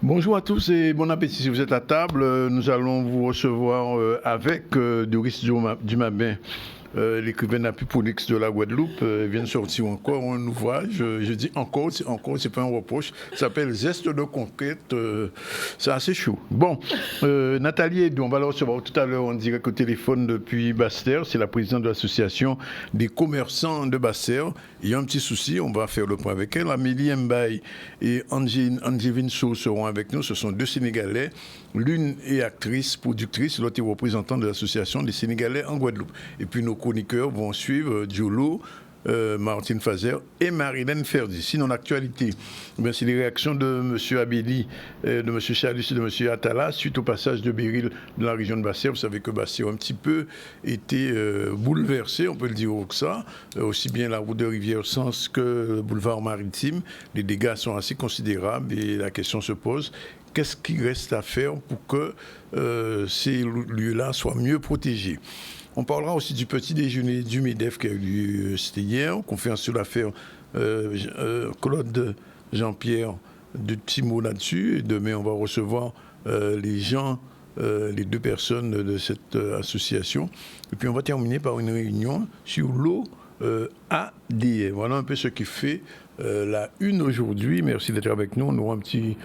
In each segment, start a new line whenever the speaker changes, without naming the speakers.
Bonjour à tous et bon appétit si vous êtes à table. Nous allons vous recevoir avec Doris Dumabin, l'écrivaine apipolix de la Guadeloupe. Vient de sortir encore un ouvrage. Je dis encore, c'est pas un reproche. Ça s'appelle Zeste de conquête. C'est assez chaud. Bon, Nathalie Edou, on va la recevoir tout à l'heure en direct au téléphone depuis Basse-Terre. C'est la présidente de l'association des commerçants de Basse-Terre. Il y a un petit souci, on va faire le point avec elle. Amélie Mbaye et Angevin Sow seront avec nous. Ce sont deux Sénégalais. L'une est actrice, productrice, l'autre est représentante de l'association des Sénégalais en Guadeloupe. Et puis nos chroniqueurs vont suivre Diolo, Martine Fazer et Marilène Ferdi. Sinon, l'actualité, c'est les réactions de M. Abéli, de M. Chalus et de M. Attala suite au passage de Béril dans la région de Basse-Terre. Vous savez que Basse-Terre a un petit peu été bouleversé, on peut le dire comme ça, aussi bien la route de Rivière-Sens que le boulevard maritime. Les dégâts sont assez considérables et la question se pose. Qu'est-ce qui reste à faire pour que ces lieux-là soient mieux protégés? On parlera aussi du petit déjeuner du MEDEF qui a eu lieu c'était hier, conférence sur l'affaire Claude Jean-Pierre, de petits mots là-dessus. Et demain, on va recevoir les gens, les deux personnes de cette association. Et puis, on va terminer par une réunion sur l'eau ADN. Voilà un peu ce qui fait la une aujourd'hui. Merci d'être avec nous. On aura un petit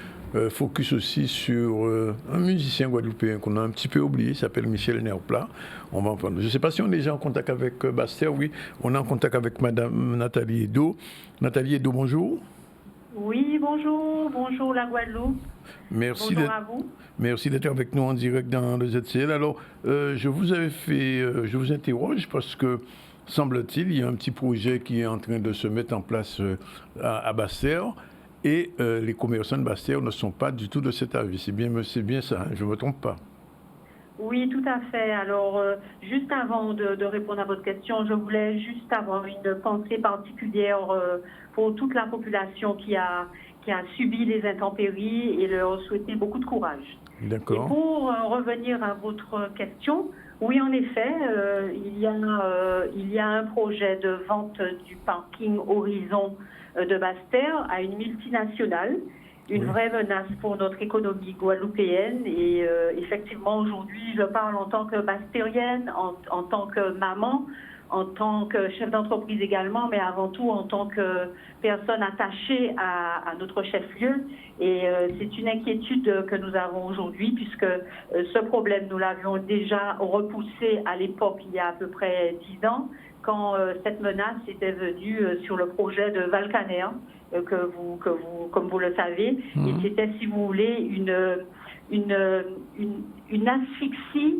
focus aussi sur un musicien guadeloupéen qu'on a un petit peu oublié, il s'appelle Michel Nerpla. On va en prendre. Je ne sais pas si on est déjà en contact avec Basse-Terre. Oui, on est en contact avec Madame Nathalie Edou. Nathalie Edou, bonjour.
Oui, bonjour. Bonjour la Guadeloupe.
Merci
bonjour à vous.
Merci d'être avec nous en direct dans le ZCL. Alors, je vous interroge parce que semble-t-il, il y a un petit projet qui est en train de se mettre en place à Basse-Terre. Et les commerçants de Basse-Terre ne sont pas du tout de cet avis. C'est bien ça, hein, je ne me trompe pas.
Oui, tout à fait. Alors, juste avant de répondre à votre question, je voulais juste avoir une pensée particulière pour toute la population qui a subi les intempéries et leur souhaiter beaucoup de courage.
D'accord.
Et pour revenir à votre question, oui, en effet, il y a un projet de vente du parking Horizon de Basse-Terre à une multinationale, une vraie menace pour notre économie guadeloupéenne. Et effectivement, aujourd'hui, je parle en tant que basse-terrienne, en tant que maman, en tant que chef d'entreprise également, mais avant tout en tant que personne attachée à notre chef-lieu. Et c'est une inquiétude que nous avons aujourd'hui, puisque ce problème, nous l'avions déjà repoussé à l'époque, il y a à peu près 10 ans, quand cette menace était venue sur le projet de Valcaner, comme vous le savez, et c'était, si vous voulez, une asphyxie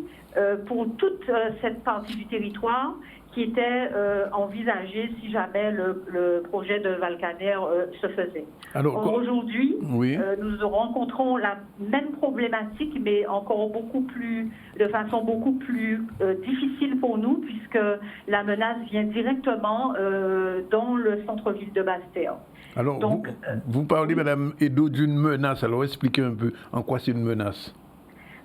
pour toute cette partie du territoire qui était envisagée si jamais le projet de Valcaner se faisait. Alors, aujourd'hui, nous rencontrons la même problématique, mais encore de façon beaucoup plus difficile pour nous, puisque la menace vient directement dans le centre-ville de Basse-Terre.
Alors, donc, vous parlez, Madame Edou, d'une menace. Alors, expliquez un peu en quoi c'est une menace.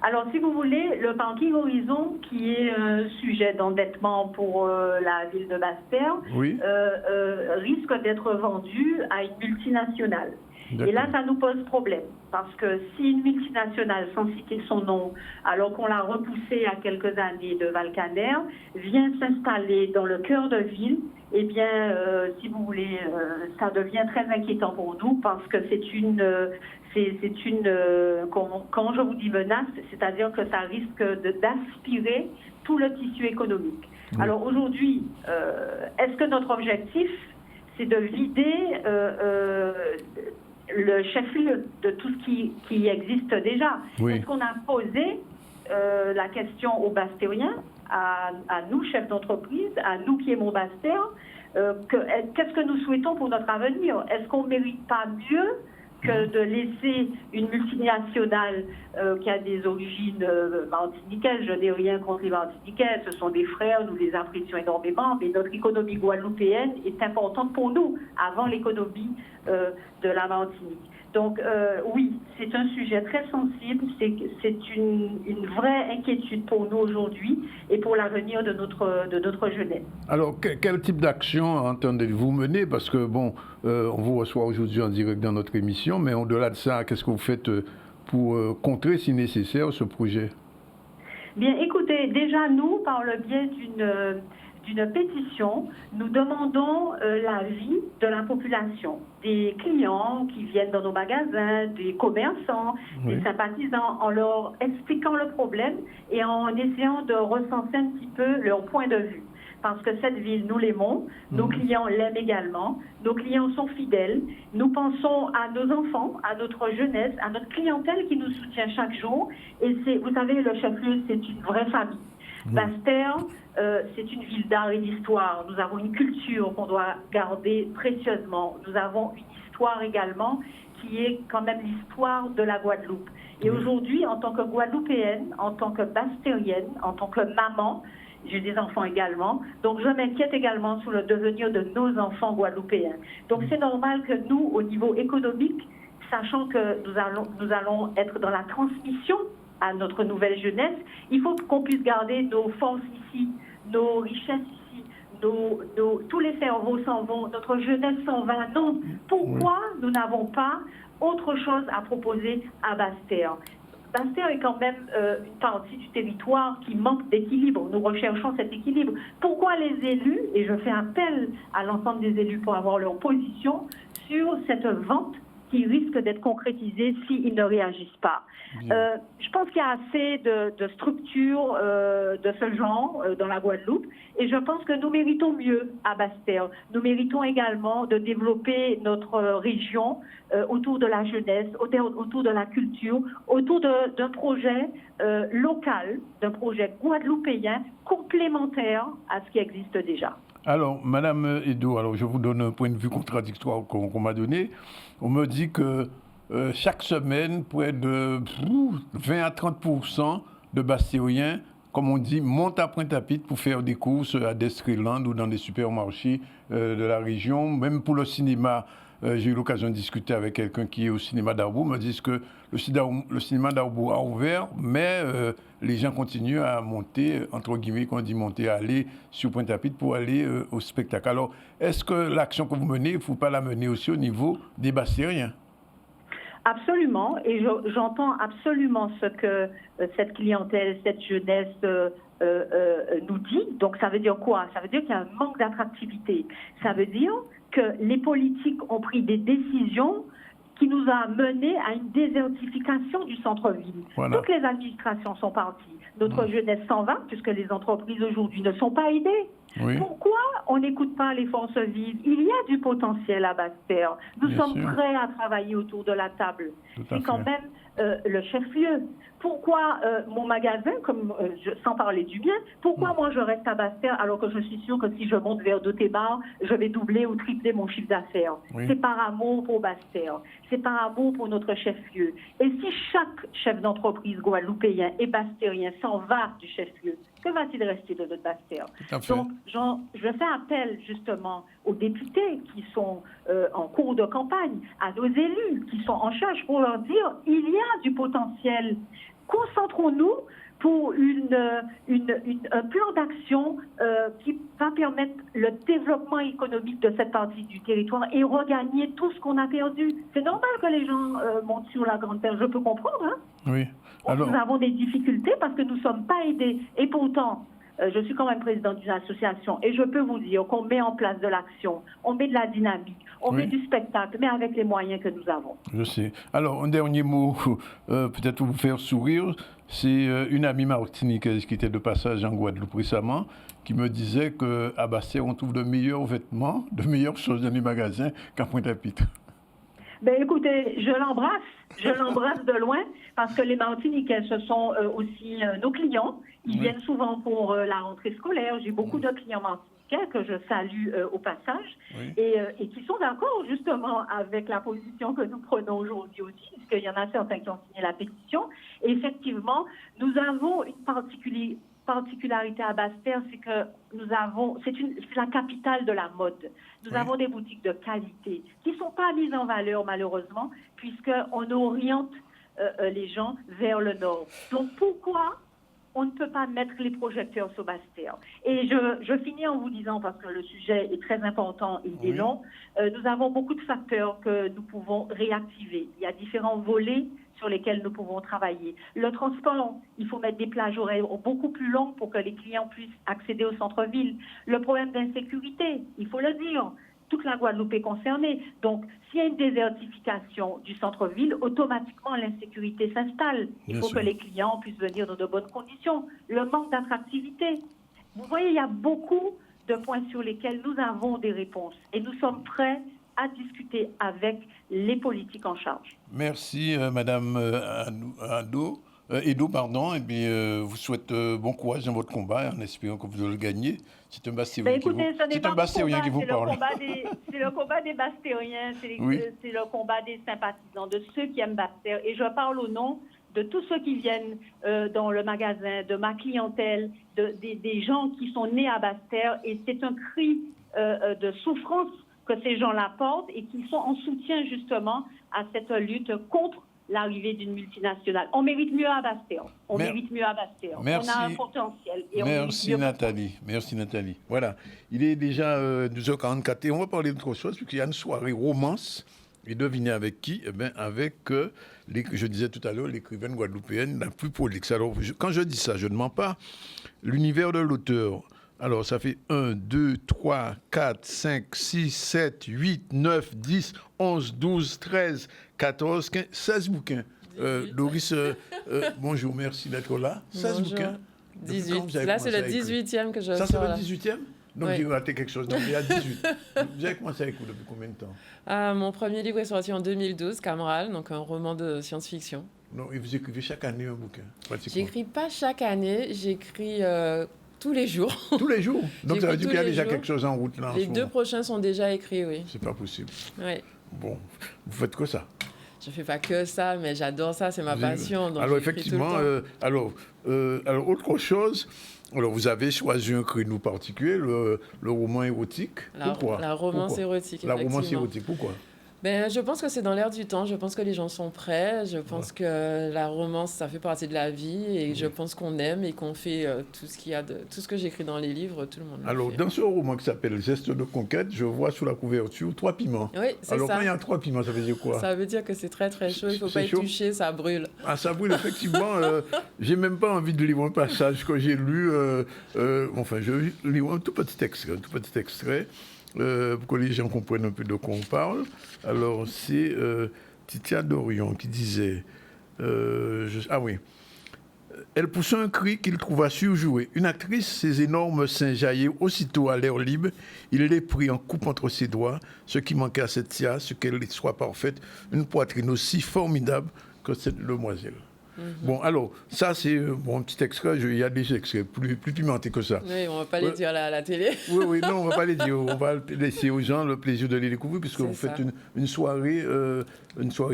Alors, si vous voulez, le parking Horizon, qui est un sujet d'endettement pour la ville de Basse-Terre, risque d'être vendu à une multinationale. Et là, ça nous pose problème, parce que si une multinationale, sans citer son nom, alors qu'on l'a repoussé à quelques années de Valcaner, vient s'installer dans le cœur de ville, eh bien, si vous voulez, ça devient très inquiétant pour nous, parce que quand je vous dis menace, c'est-à-dire que ça risque d'aspirer tout le tissu économique. Oui. Alors aujourd'hui, est-ce que notre objectif, c'est de vider le chef-lieu de tout ce qui existe déjà? Est-ce qu'on a posé la question aux Basse-Terriens, à nous, chefs d'entreprise, à nous qui aimons Basse-Terre, qu'est-ce que nous souhaitons pour notre avenir? Est-ce qu'on ne mérite pas mieux que de laisser une multinationale qui a des origines martiniquaises? Je n'ai rien contre les Martiniquais, ce sont des frères, nous les apprécions énormément, mais notre économie guadeloupéenne est importante pour nous, avant l'économie de la Martinique. Donc oui, c'est un sujet très sensible, c'est une vraie inquiétude pour nous aujourd'hui et pour l'avenir de notre jeunesse.
Alors, quel type d'action entendez-vous mener? Parce que, bon, on vous reçoit aujourd'hui en direct dans notre émission, mais au-delà de ça, qu'est-ce que vous faites pour contrer, si nécessaire, ce projet?
Bien, écoutez, déjà nous, par le biais d'une pétition, nous demandons l'avis de la population, des clients qui viennent dans nos magasins, des commerçants, des sympathisants, en leur expliquant le problème et en essayant de recenser un petit peu leur point de vue. Parce que cette ville, nous l'aimons, nos clients l'aiment également, nos clients sont fidèles, nous pensons à nos enfants, à notre jeunesse, à notre clientèle qui nous soutient chaque jour. Et c'est, vous savez, le chef-lieu, c'est une vraie famille. Basse-Terre, c'est une ville d'art et d'histoire. Nous avons une culture qu'on doit garder précieusement. Nous avons une histoire également qui est quand même l'histoire de la Guadeloupe. Et aujourd'hui, en tant que Guadeloupéenne, en tant que Basse-Terrienne, en tant que maman, j'ai des enfants également, donc je m'inquiète également sur le devenir de nos enfants guadeloupéens. Donc c'est normal que nous, au niveau économique, sachant que nous allons être dans la transmission à notre nouvelle jeunesse, il faut qu'on puisse garder nos forces ici, nos richesses ici, tous les cerveaux s'en vont, notre jeunesse s'en va. Non, pourquoi nous n'avons pas autre chose à proposer à Basse-Terre? Basse-Terre est quand même une partie du territoire qui manque d'équilibre. Nous recherchons cet équilibre. Pourquoi les élus, et je fais appel à l'ensemble des élus pour avoir leur position sur cette vente qui risque d'être concrétisée s'ils ne réagissent pas. Je pense qu'il y a assez de structures de ce genre dans la Guadeloupe et je pense que nous méritons mieux à Basse-Terre. Nous méritons également de développer notre région autour de la jeunesse, autour de la culture, autour d'un projet local, d'un projet guadeloupéen complémentaire à ce qui existe déjà.
Alors, Madame Edo, alors je vous donne un point de vue contradictoire qu'on m'a donné. On me dit que chaque semaine, près de 20 à 30% de Bastériens, comme on dit, montent à Pointe-à-Pitre pour faire des courses à Destreland ou dans des supermarchés de la région. Même pour le cinéma, j'ai eu l'occasion de discuter avec quelqu'un qui est au cinéma d'Arbour. Me disent que le cinéma d'Arbour a ouvert, mais les gens continuent à monter, entre guillemets, quand on dit monter, à aller sur Pointe-à-Pitre pour aller au spectacle. Alors, est-ce que l'action que vous menez, il ne faut pas la mener aussi au niveau des Bastériens?
Absolument, et j'entends absolument ce que cette clientèle, cette jeunesse nous dit. Donc ça veut dire quoi? Ça veut dire qu'il y a un manque d'attractivité. Ça veut dire que les politiques ont pris des décisions qui nous a menés à une désertification du centre-ville. Voilà. Toutes les administrations sont parties. Notre jeunesse s'en va, puisque les entreprises aujourd'hui ne sont pas aidées. Oui. Pourquoi on n'écoute pas les forces vives? Il y a du potentiel à Basse-Terre. Nous sommes prêts à travailler autour de la table. C'est quand même le chef-lieu. Pourquoi mon magasin, sans parler du bien, pourquoi moi je reste à Basse-Terre alors que je suis sûre que si je monte vers Dotébar, je vais doubler ou tripler mon chiffre d'affaires? Oui. C'est par amour pour Basse-Terre. C'est par amour pour notre chef-lieu. Et si chaque chef d'entreprise guadeloupéen et basse-terrien s'en va du chef-lieu, que va-t-il rester de notre Basse-Terre? Donc, je fais appel justement aux députés qui sont en cours de campagne, à nos élus qui sont en charge pour leur dire il y a du potentiel. Concentrons-nous pour un plan d'action qui va permettre le développement économique de cette partie du territoire et regagner tout ce qu'on a perdu. C'est normal que les gens montent sur la Grande Terre, je peux comprendre. Hein?
Oui. Alors...
Nous avons des difficultés parce que nous ne sommes pas aidés. Et pourtant, je suis quand même présidente d'une association et je peux vous dire qu'on met en place de l'action, on met de la dynamique, on met du spectacle, mais avec les moyens que nous avons.
Je sais. Alors, un dernier mot, peut-être pour vous faire sourire, c'est une amie martiniquaise qui était de passage en Guadeloupe récemment, qui me disait qu'à Basse-Terre, on trouve de meilleurs vêtements, de meilleures choses dans les magasins qu'à Pointe-à-Pitre.
Ben écoutez, je l'embrasse de loin, parce que les Martiniquais, ce sont aussi nos clients. Ils viennent souvent pour la rentrée scolaire. J'ai beaucoup de clients martiniquais que je salue au passage et qui sont d'accord justement avec la position que nous prenons aujourd'hui aussi, puisqu'il y en a certains qui ont signé la pétition. Et effectivement, nous avons une particularité à Basse-Terre, c'est que c'est la capitale de la mode. Nous avons des boutiques de qualité qui ne sont pas mises en valeur malheureusement, puisqu'on oriente les gens vers le nord. Donc pourquoi on ne peut pas mettre les projecteurs sur Basse-Terre. Et je finis en vous disant, parce que le sujet est très important et il est long, nous avons beaucoup de facteurs que nous pouvons réactiver. Il y a différents volets sur lesquels nous pouvons travailler. Le transport, il faut mettre des plages horaires beaucoup plus longues pour que les clients puissent accéder au centre-ville. Le problème d'insécurité, il faut le dire, toute la Guadeloupe est concernée. Donc, s'il y a une désertification du centre-ville, automatiquement l'insécurité s'installe. Il faut que les clients puissent venir dans de bonnes conditions. Le manque d'attractivité. Vous voyez, il y a beaucoup de points sur lesquels nous avons des réponses. Et nous sommes prêts à discuter avec les politiques en charge.
Merci, Madame Edo, pardon, et puis vous souhaite bon courage dans votre combat en espérant que vous allez le gagner. C'est un Bastérien qui vous parle.
C'est le combat des Bastériens, c'est le combat des sympathisants, de ceux qui aiment Basse-Terre. Et je parle au nom de tous ceux qui viennent dans le magasin, de ma clientèle, des gens qui sont nés à Basse-Terre. Et c'est un cri de souffrance que ces gens-là portent et qui sont en soutien justement à cette lutte contre l'arrivée d'une multinationale. On mérite mieux à Basse-Terre. Mérite mieux à Basse-Terre.
Merci.
On a un potentiel. Et
Merci Nathalie. Merci Nathalie. Voilà. Il est déjà 12h44 et on va parler d'autre chose puisqu'il y a une soirée romance. Et devinez avec qui? Eh bien, avec, je disais tout à l'heure, l'écrivaine guadeloupéenne la plus prolixe. Alors, quand je dis ça, je ne mens pas. L'univers de l'auteur. Alors, ça fait 1, 2, 3, 4, 5, 6, 7, 8, 9, 10, 11, 12, 13, 14, 15, 16 bouquins. Doris, bonjour, merci d'être là. 16
bonjour.
Bouquins.
18. Là, c'est le 18e que je
Ça,
sors
c'est
là.
le 18e? Donc, j'ai raté quelque chose. Donc, il y a 18. Vous avez commencé à écrire depuis combien de temps?
Mon premier livre est sorti en 2012, Cameral, donc un roman de science-fiction.
Non, et vous écrivez chaque année un bouquin?
J'écris pas chaque année, j'écris tous les jours.
Tous les jours? Donc, ça veut dire qu'il y a déjà quelque chose en route là?
Les 2 prochains sont déjà écrits, oui.
C'est pas possible.
Oui.
Bon, vous faites que ça?
Je fais pas que ça, mais j'adore ça, c'est ma passion. Donc
alors, effectivement, alors, autre chose, alors vous avez choisi un créneau particulier, le roman érotique. Pourquoi?
La romance érotique.
La romance érotique, pourquoi?
Je pense que c'est dans l'air du temps. Je pense que les gens sont prêts. Je pense que la romance, ça fait partie de la vie. Et je pense qu'on aime et qu'on fait tout ce que j'écris dans les livres, tout le monde.
Alors, dans ce roman qui s'appelle Geste de conquête, je vois sous la couverture 3 piments.
Oui, c'est ça.
Alors, quand il y a 3 piments, ça veut dire quoi?
Ça veut dire que c'est très, très chaud. Il ne faut pas y toucher, ça brûle.
Ah, ça brûle, effectivement. J'ai même pas envie de lire un passage que j'ai lu. Enfin, je lis un tout petit extrait. Pour que les gens comprennent un peu de quoi on parle. Alors, c'est Titia Dorion qui disait... ah oui. Elle poussa un cri qu'il trouva surjoué. Une actrice, ses énormes seins jaillaient aussitôt à l'air libre. Il les prit en coupe entre ses doigts. Ce qui manquait à cette Tia, ce qu'elle soit parfaite, une poitrine aussi formidable que cette demoiselle. Bon, alors, ça, c'est un petit extrait. Il y a des extraits plus pimentés que ça.
Oui, on ne va pas les dire à la télé.
Oui, non, on ne va pas les dire. On va laisser aux gens le plaisir de les découvrir, puisque vous faites une soirée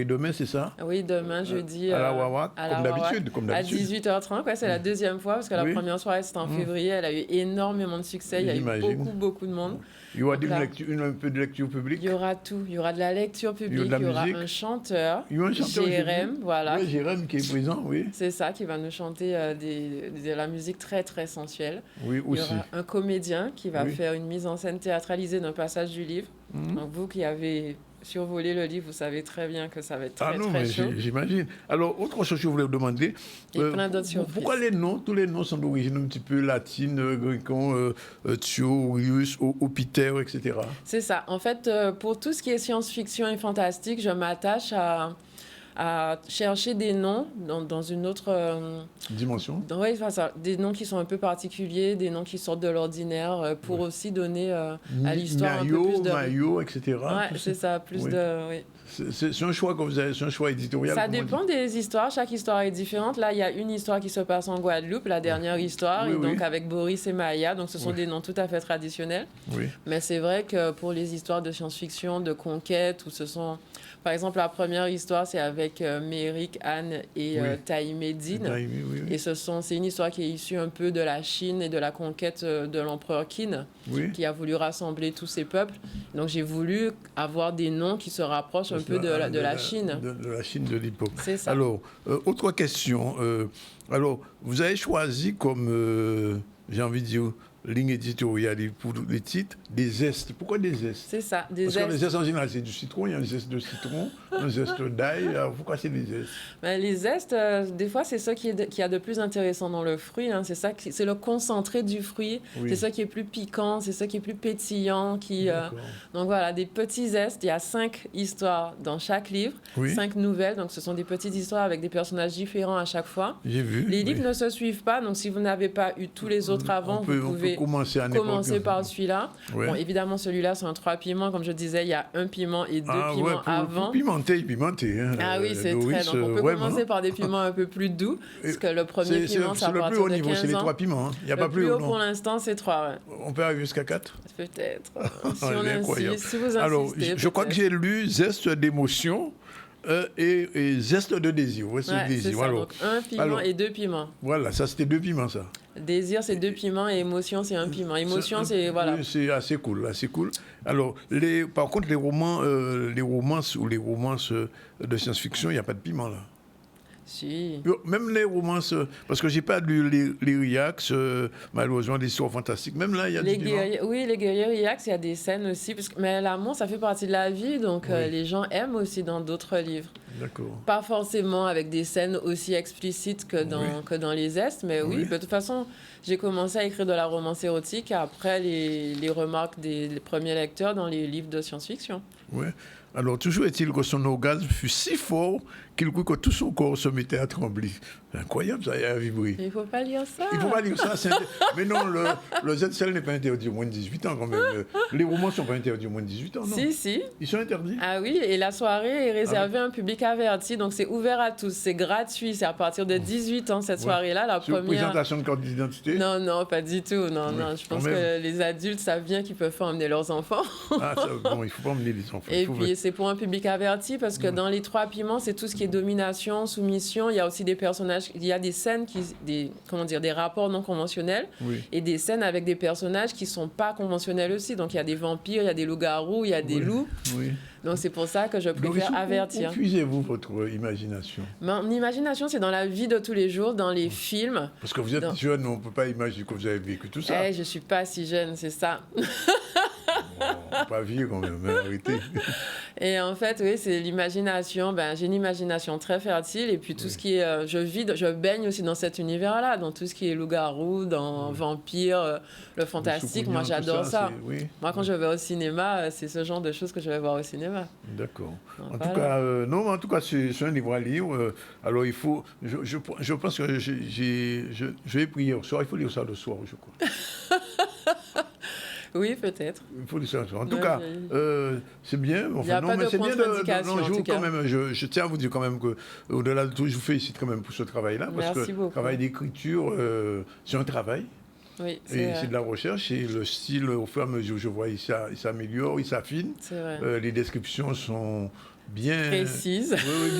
demain, c'est ça?
Oui, demain, jeudi.
À la Wawa, comme d'habitude.
À 18h30, c'est la deuxième fois, parce que la première soirée, c'était en février. Elle a eu énormément de succès. Il y a eu beaucoup de monde.
Il y aura un peu de lecture publique?
Il y aura tout. Il y aura de la lecture publique, il y aura un chanteur,
Jérém,
voilà.
Oui, Jérém qui est présent, oui.
C'est ça, qui va nous chanter de la musique très, très sensuelle.
Oui, aussi.
Il y aura un comédien qui va faire une mise en scène théâtralisée d'un passage du livre. Donc, vous qui avez survolé le livre, vous savez très bien que ça va être très chaud.
J'imagine. Alors, autre chose que je voulais vous demander,
plein d'autres surprises.
Pourquoi tous les noms sont d'origine un petit peu latine, gricon, Thio, Rius, Opiter, etc.
C'est ça. En fait, pour tout ce qui est science-fiction et fantastique, je m'attache à chercher des noms dans une autre
dimension.
Oui, des noms qui sont un peu particuliers, des noms qui sortent de l'ordinaire, pour aussi donner à l'histoire un peu plus de...
Maillot, etc.
Oui, c'est ça, plus de... Oui.
C'est un choix que vous avez, c'est un choix éditorial.
Ça dépend des histoires, chaque histoire est différente. Là, il y a une histoire qui se passe en Guadeloupe, la dernière histoire, donc avec Boris et Maya, donc ce sont des noms tout à fait traditionnels. Oui. Mais c'est vrai que pour les histoires de science-fiction, de conquête, où ce sont... Par exemple, la première histoire, c'est avec avec Méric, Anne et Taï Médine.
Oui.
Et c'est une histoire qui est issue un peu de la Chine et de la conquête de l'empereur Qin, qui a voulu rassembler tous ces peuples. Donc j'ai voulu avoir des noms qui se rapprochent un peu de la Chine.
De la Chine de l'époque.
C'est ça.
Alors, autre question. Alors, vous avez choisi comme, j'ai envie de dire, ligne éditoriale pour les titres, des zestes. Pourquoi des zestes?
C'est ça, des
Parce
zestes.
que les zestes en général, c'est du citron, il y a un zeste de citron, un zeste d'ail. Alors, pourquoi c'est des zestes?
Les zestes, des fois, c'est ça qui y a de plus intéressant dans le fruit. Hein. C'est le concentré du fruit. C'est ça qui est plus piquant, c'est ça qui est plus pétillant. Donc voilà, des petits zestes. Il y a 5 histoires dans chaque livre, 5 nouvelles. Donc ce sont des petites histoires avec des personnages différents à chaque fois.
J'ai vu.
Les livres ne se suivent pas, donc si vous n'avez pas eu tous les autres avant, vous pouvez commencer par celui-là. Bon, évidemment, celui-là, c'est un 3 piments. Comme je disais, il y a 1 piment et 2 piments avant.
Pour pimenter. Hein.
Ah oui, c'est très... Donc, on peut commencer par des piments un peu plus doux, parce que le premier piment, c'est à partir de 15 ans. C'est le plus haut niveau, c'est les 3 piments. Hein. Il n'y a pas plus haut, pour l'instant, c'est 3.
On peut arriver jusqu'à 4?
Peut-être. Si on insiste, si vous insistez.
Alors, je crois que j'ai lu Zeste d'émotion et Zeste de désir.
C'est ça, donc 1 piment et 2 piments.
Voilà, ça c'était 2 piments, ça.
Désir, c'est 2 piments et émotion, c'est 1 piment. Émotion, c'est... Voilà.
C'est assez cool. Alors, par contre, les romances ou les romances de science-fiction, il n'y a pas de piment, là.
Si.
Même les romances, parce que je n'ai pas lu les Riax, malheureusement, des histoires fantastiques. Même là, il y a des piments.
Oui, les guerriers Riax, il y a des scènes aussi. Mais l'amour, ça fait partie de la vie, donc les gens aiment aussi dans d'autres livres.
D'accord.
Pas forcément avec des scènes aussi explicites que dans les zestes, mais oui. De toute façon, j'ai commencé à écrire de la romance érotique après les remarques des premiers lecteurs dans les livres de science-fiction.
Oui. Alors, toujours est-il que son orgasme fut si fort qu'il crut que tout son corps se mettait à trembler. C'est incroyable, ça, a vibré.
Il ne faut pas lire ça.
Il ne faut pas lire ça. Mais non, le ZCL n'est pas interdit au moins de 18 ans, quand même. Les romans ne sont pas interdits au moins de 18 ans, non?
Si.
Ils sont interdits?
Ah oui, et la soirée est réservée à un public averti, donc c'est ouvert à tous. C'est gratuit, c'est à partir de 18 ans, cette soirée-là. La
première... présentation de carte d'identité?
Non, pas du tout. Non. Je pense que les adultes savent bien qu'ils peuvent pas emmener leurs enfants.
Bon, il ne faut pas emmener les enfants.
Et puis, c'est pour un public averti, parce que dans les 3 piments, c'est tout ce qui est domination, soumission. Il y a aussi des personnages, il y a des scènes, des rapports non conventionnels, et des scènes avec des personnages qui ne sont pas conventionnels aussi. Donc, il y a des vampires, il y a des loups-garous, il y a des loups. Donc, c'est pour ça que je préfère avertir.
Où puisez-vous votre imagination?
Mon imagination, c'est dans la vie de tous les jours, dans les films.
Parce que vous êtes jeune, on ne peut pas imaginer que vous avez vécu tout ça.
Je ne suis pas si jeune, c'est ça.
Pas vieux quand même, arrêtez.
Et en fait, oui, c'est l'imagination. J'ai une imagination très fertile. Et puis tout ce qui est... je baigne aussi dans cet univers-là, dans tout ce qui est loup-garou, dans vampire, le fantastique. Moi, j'adore ça. Moi, quand je vais au cinéma, c'est ce genre de choses que je vais voir au cinéma.
D'accord. En tout cas, c'est un livre à lire. Alors, il faut... Je pense que je vais prier au soir. Il faut lire ça le soir, je crois.
Oui, peut-être.
Il faut le savoir. En tout cas, c'est bien.
Il n'y a pas de contre-indication, en tout cas.
Quand même, je tiens à vous dire quand même qu'au-delà de tout, je vous félicite quand même pour ce travail-là. Parce que le travail d'écriture, c'est un travail.
Oui,
c'est de la recherche. Et le style, au fur et à mesure, je vois, il s'améliore, il s'affine.
C'est vrai.
Les descriptions sont bien
précises.
Oui,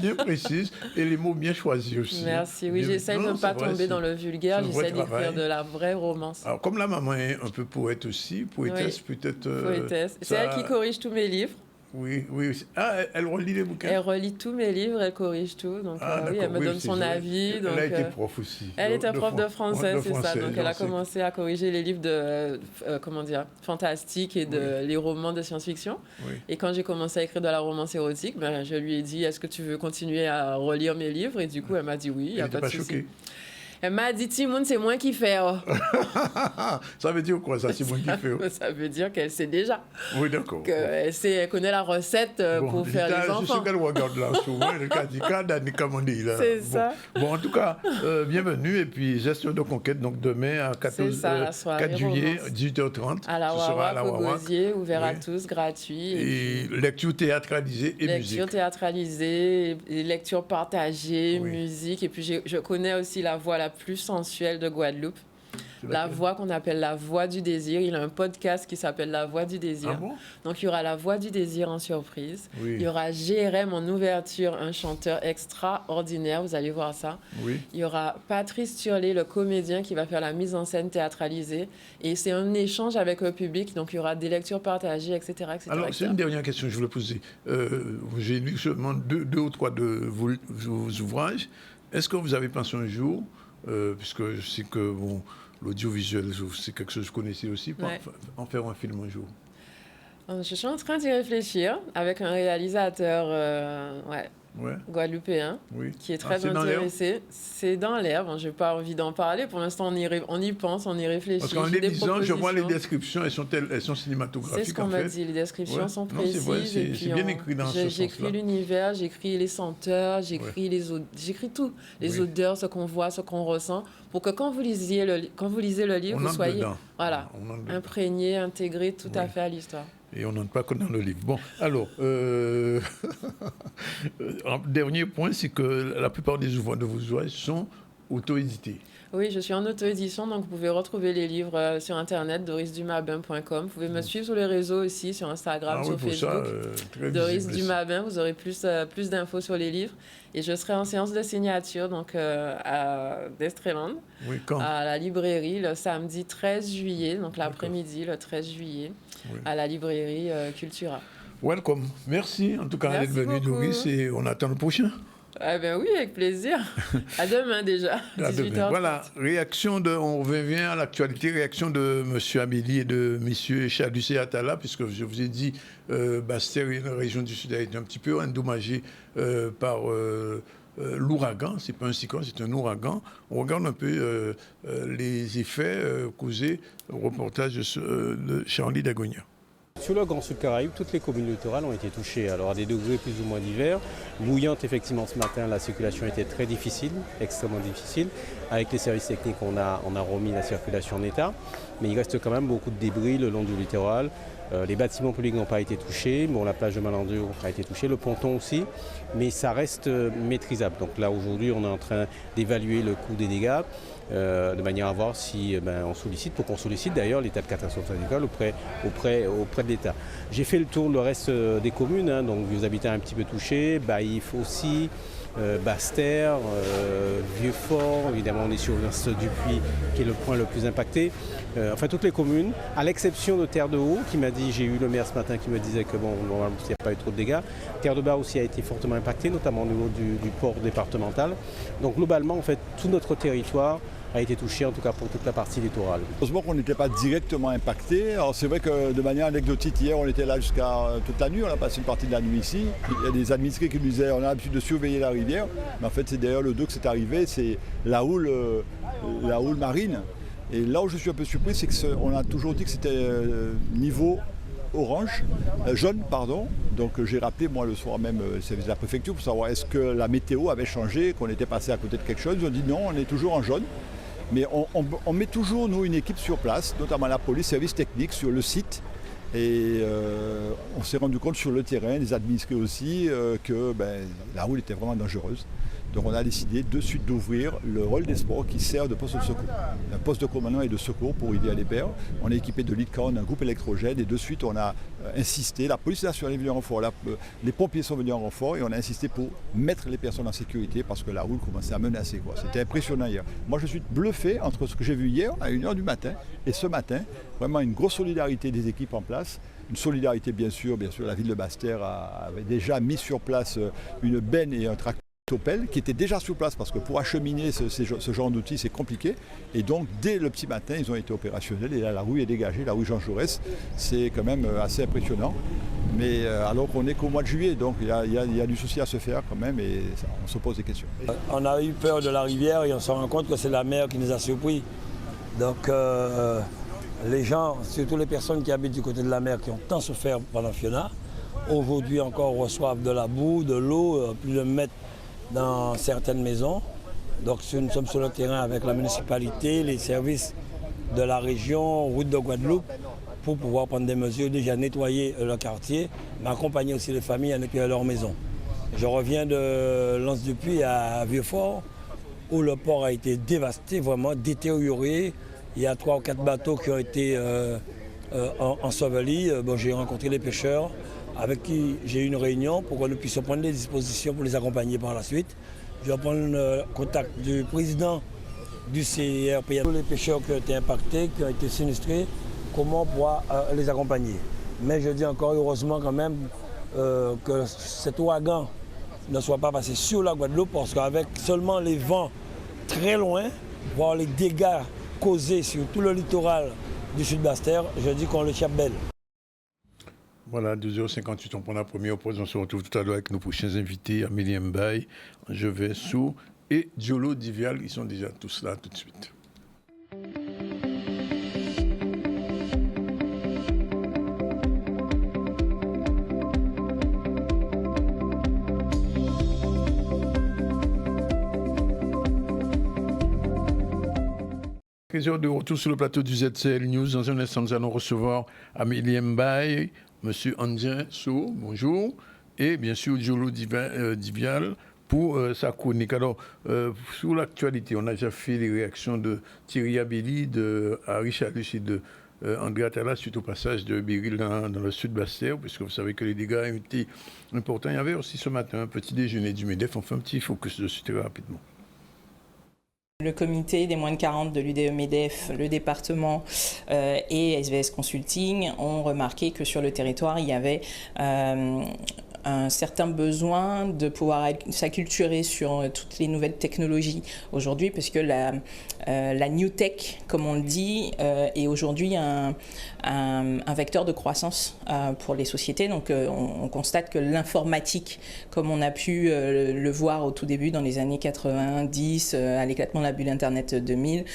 bien précises. Et les mots bien choisis aussi.
Merci. Oui, j'essaie de ne pas tomber dans le vulgaire. J'essaie d'écrire de la vraie romance.
Alors, comme la maman est un peu poète aussi, poétesse peut-être.
Poétesse. C'est elle qui corrige tous mes livres.
Oui. Ah, elle relit les bouquins?
Elle relit tous mes livres, elle corrige tout. Donc, elle me donne son avis.
Elle a été prof aussi.
Elle était prof de français, c'est ça. Donc, elle a commencé à corriger les livres de, fantastiques et les romans de science-fiction. Et quand j'ai commencé à écrire de la romance érotique, je lui ai dit, est-ce que tu veux continuer à relire mes livres? Et du coup, elle m'a dit oui, il n'y a pas de souci.
Choquée.
Elle m'a dit, Timoun, c'est moi qui fais.
Ça veut dire quoi, ça, c'est moi qui fais?
Ça veut dire qu'elle sait déjà.
Oui, d'accord.
Elle connaît la recette pour faire les enfants.
Je sais qu'elle regarde là, souvent,
c'est ça.
Bon, en tout cas, bienvenue. Et puis, gestion de conquête, donc demain à 4 juillet, 18h30.
À la Wawa, Gosier, ouvert à tous, gratuit.
Et lecture théâtralisée et musique.
Lecture théâtralisée, lecture partagée, musique. Et puis, je connais aussi la voix la plus sensuelle de Guadeloupe. La voix qu'on appelle la voix du désir. Il a un podcast qui s'appelle La voix du désir.
Ah bon?
Donc, il y aura la voix du désir en surprise.
Oui.
Il y aura GRM en ouverture, un chanteur extraordinaire. Vous allez voir ça.
Oui.
Il y aura Patrice Turlé, le comédien, qui va faire la mise en scène théâtralisée. Et c'est un échange avec le public. Donc, il y aura des lectures partagées, etc. etc.
Alors, c'est une dernière question que je voulais poser. J'ai lu seulement deux ou trois de vos ouvrages. Est-ce que vous avez pensé un jour, puisque je sais que bon, l'audiovisuel, c'est quelque chose que je connaissais aussi, en faire un film un jour?
Je suis en train d'y réfléchir avec un réalisateur guadeloupéen qui est très intéressé. C'est dans l'air. Bon, je n'ai pas envie d'en parler. Pour l'instant, on y pense, on y réfléchit.
Parce qu'en les lisant, je vois les descriptions, elles sont cinématographiques.
C'est ce qu'on m'a dit. Les descriptions sont précises.
C'est bien écrit dans ce sens-là.
J'écris l'univers, j'écris les senteurs, j'écris tout. Les odeurs, ce qu'on voit, ce qu'on ressent, pour que quand vous lisez le livre, vous soyez imprégné, intégré tout à fait à l'histoire.
Et on n'entre pas que dans le livre. Bon, alors, dernier point, c'est que la plupart des ouvrages de vos ouvrages sont auto-édités.
Oui, je suis en auto-édition, donc vous pouvez retrouver les livres sur Internet, dorisdumabin.com. Vous pouvez me suivre sur les réseaux aussi, sur Instagram, sur Facebook. Doris Dumabin, vous aurez plus d'infos sur les livres. Et je serai en séance de signature, donc à d'Estreland, à la librairie, le samedi 13 juillet, donc l'après-midi, le 13 juillet, à la librairie Cultura.
Welcome. Merci en tout cas d'être venu, Doris, et on attend le prochain.
Ah ben oui, avec plaisir. À demain déjà.
À demain. Voilà, on revient à l'actualité, réaction de M. Amélie et de M. Chadusé Atala, puisque je vous ai dit, Basse-Terre et la région du Sud a été un petit peu endommagée par l'ouragan. C'est pas un cyclone, c'est un ouragan. On regarde un peu les effets causés au reportage de Charlie Dagonia.
Sur le Grand Sud Caraïbe, toutes les communes littorales ont été touchées, alors à des degrés plus ou moins divers. Mouillante, effectivement, ce matin, la circulation était très difficile, extrêmement difficile. Avec les services techniques, on a remis la circulation en état. Mais il reste quand même beaucoup de débris le long du littoral. Les bâtiments publics n'ont pas été touchés. Bon, la plage de Malandure a été touchée, le ponton aussi. Mais ça reste maîtrisable. Donc là, aujourd'hui, on est en train d'évaluer le coût des dégâts. De manière à voir si on sollicite, pour qu'on sollicite d'ailleurs l'état de catastrophe agricole auprès de l'État. J'ai fait le tour le reste des communes, donc vous habitez un petit peu touchés, Baïf aussi, Basse-Terre, Vieux-Fort, évidemment on est sur l'Inst-du-Puy qui est le point le plus impacté. Enfin toutes les communes, à l'exception de Terre-de-Haut qui m'a dit, j'ai eu le maire ce matin qui me disait que bon, normalement il n'y a pas eu trop de dégâts. Terre-de-Bas aussi a été fortement impacté, notamment au niveau du port départemental. Donc globalement en fait tout notre territoire a été touché, en tout cas pour toute la partie littorale.
Heureusement qu'on n'était pas directement impacté. Alors c'est vrai que de manière anecdotique, hier on était là jusqu'à toute la nuit, on a passé une partie de la nuit ici. Il y a des administrés qui nous disaient on a l'habitude de surveiller la rivière, mais en fait c'est derrière le dos que c'est arrivé, c'est la houle marine. Et là où je suis un peu surpris, c'est qu'on a toujours dit que c'était niveau jaune, pardon. Donc j'ai rappelé moi le soir même le service de la préfecture pour savoir est-ce que la météo avait changé, qu'on était passé à côté de quelque chose. Ils ont dit non, on est toujours en jaune. Mais on met toujours, nous, une équipe sur place, notamment la police, service technique, sur le site. Et on s'est rendu compte sur le terrain, les administrés aussi, que la houle était vraiment dangereuse. Donc on a décidé de suite d'ouvrir le rôle des sports qui sert de poste de secours. Un poste de commandement et de secours pour aider à les pères. On est équipé de LITCAN, d'un groupe électrogène et de suite on a insisté, la police nationale est venue en renfort, les pompiers sont venus en renfort et on a insisté pour mettre les personnes en sécurité parce que la houle commençait à menacer. C'était impressionnant hier. Moi je suis bluffé entre ce que j'ai vu hier à 1h du matin et ce matin, vraiment une grosse solidarité des équipes en place. Une solidarité bien sûr, la ville de Basse-Terre avait déjà mis sur place une benne et un tracteur qui était déjà sur place parce que pour acheminer ce genre d'outils c'est compliqué et donc dès le petit matin ils ont été opérationnels et là la rue est dégagée, la rue Jean Jaurès, c'est quand même assez impressionnant mais alors qu'on n'est qu'au mois de juillet donc il y a du souci à se faire quand même et on se pose des questions.
On a eu peur de la rivière et on se rend compte que c'est la mer qui nous a surpris donc les gens, surtout les personnes qui habitent du côté de la mer qui ont tant souffert pendant Fiona, aujourd'hui encore reçoivent de la boue, de l'eau, plus de mètres dans certaines maisons. Donc nous sommes sur le terrain avec la municipalité, les services de la région, route de Guadeloupe, pour pouvoir prendre des mesures, déjà nettoyer le quartier, mais accompagner aussi les familles à nettoyer leur maison. Je reviens de l'Anse-du-Puy à Vieux-Fort, où le port a été dévasté, vraiment détérioré. il y a 3 ou 4 bateaux qui ont été ensevelis. J'ai rencontré les pêcheurs avec qui j'ai eu une réunion pour que nous puissions prendre des dispositions pour les accompagner par la suite. Je vais prendre le contact du président du CIRP, tous les pêcheurs qui ont été impactés, qui ont été sinistrés, comment on pourra les accompagner. Mais je dis encore heureusement quand même que cet ouragan ne soit pas passé sur la Guadeloupe, parce qu'avec seulement les vents très loin, voire les dégâts causés sur tout le littoral du sud Basse-Terre, je dis qu'on le chape belle.
Voilà, 12h58, on prend la première pause. On se retrouve tout à l'heure avec nos prochains invités, Amélie Mbaye, Jevin Sou et Diolo Divial. Ils sont déjà tous là tout de suite. De retour sur le plateau du ZCL News. Dans un instant, nous allons recevoir Amélie Mbaye, M. Andien Sou, bonjour, et bien sûr Diolo Divial pour sa chronique. Alors, sur l'actualité, on a déjà fait les réactions de Thierry Abelli, de Harry Chalus et de André Atala suite au passage de Beryl dans le sud Basse-Terre, puisque vous savez que les dégâts ont été importants. Il y avait aussi ce matin un petit déjeuner du MEDEF. On fait un petit focus dessus très rapidement.
Le comité des moins de 40 de l'UDE-MEDEF, le département et SVS Consulting ont remarqué que sur le territoire, il y avait un certain besoin de pouvoir s'acculturer sur toutes les nouvelles technologies aujourd'hui, parce que la New Tech, comme on le dit, est aujourd'hui un vecteur de croissance pour les sociétés. Donc on constate que l'informatique, comme on a pu le voir au tout début dans les années 90, à l'éclatement de la bulle Internet 2000,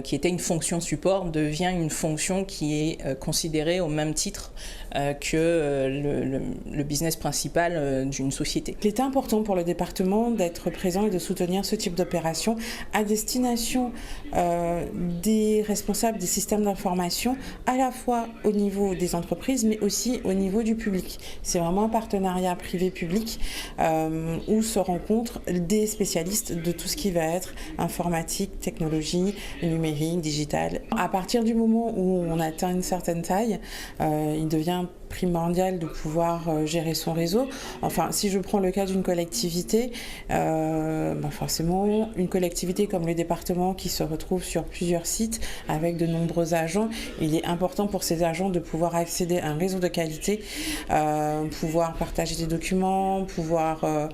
qui était une fonction support, devient une fonction qui est considérée au même titre que le business principal d'une société.
Il était important pour le département d'être présent et de soutenir ce type d'opération à destination des responsables des systèmes d'information, à la fois au niveau des entreprises mais aussi au niveau du public. C'est vraiment un partenariat privé-public où se rencontrent des spécialistes de tout ce qui va être informatique, technologie, numérique, digital. À partir du moment où on atteint une certaine taille, il devient primordial de pouvoir gérer son réseau. Enfin, si je prends le cas d'une collectivité, forcément, une collectivité comme le département qui se retrouve sur plusieurs sites avec de nombreux agents, il est important pour ces agents de pouvoir accéder à un réseau de qualité, pouvoir partager des documents, pouvoir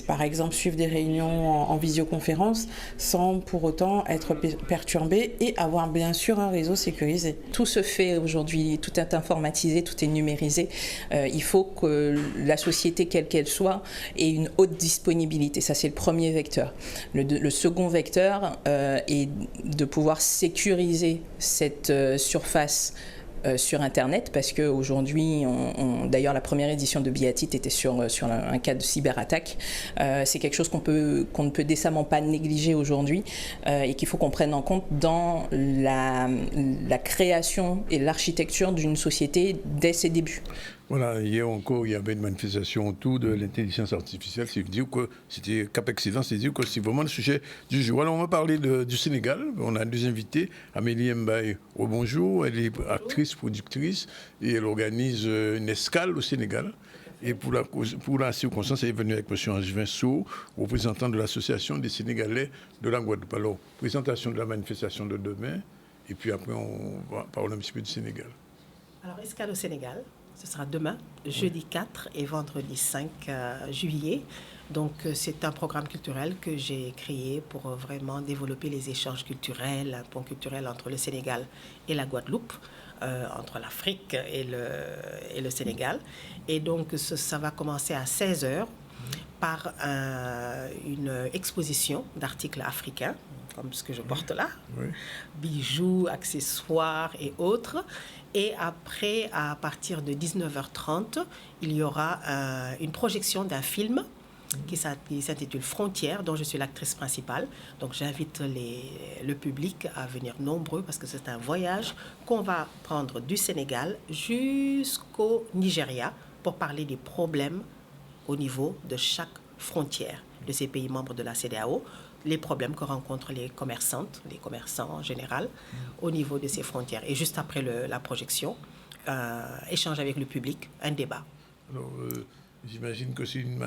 par exemple, suivre des réunions en visioconférence sans pour autant être perturbé et avoir bien sûr un réseau sécurisé.
Tout se fait aujourd'hui, tout est informatisé, tout est numérisé. Il faut que la société, quelle qu'elle soit, ait une haute disponibilité. Ça, c'est le premier vecteur. Le second vecteur est de pouvoir sécuriser cette surface sur Internet, parce qu'aujourd'hui, d'ailleurs la première édition de Biatit était sur un cas de cyberattaque. C'est quelque chose qu'on ne peut décemment pas négliger aujourd'hui et qu'il faut qu'on prenne en compte dans la création et l'architecture d'une société dès ses débuts.
Voilà, hier encore, il y avait une manifestation autour de l'intelligence artificielle. C'est dire que c'était cap excellent, c'est dire que c'est vraiment le sujet du jour. Alors, on va parler du Sénégal. On a deux invités. Amélie Mbaye, bonjour. Elle est actrice, productrice et elle organise une escale au Sénégal. Et pour la circonstance, elle est venue avec M. Angevin Sou, représentant de l'Association des Sénégalais de la Guadeloupe. Alors, présentation de la manifestation de demain, et puis après, on va parler un petit peu du Sénégal.
Alors, escale au Sénégal. Ce sera demain, jeudi 4 et vendredi 5 juillet. Donc, c'est un programme culturel que j'ai créé pour vraiment développer les échanges culturels, un pont culturel entre le Sénégal et la Guadeloupe, entre l'Afrique et le Sénégal. Et donc, ça va commencer à 16h par une exposition d'articles africains, comme ce que je porte là, bijoux, accessoires et autres. Et après, à partir de 19h30, il y aura une projection d'un film qui s'intitule Frontières, dont je suis l'actrice principale. Donc j'invite le public à venir nombreux parce que c'est un voyage qu'on va prendre du Sénégal jusqu'au Nigeria pour parler des problèmes au niveau de chaque frontière de ces pays membres de la CEDEAO. les problèmes que rencontrent les commerçants en général, au niveau de ces frontières. Et juste après la projection, échange avec le public, un débat.
Alors, j'imagine que c'est une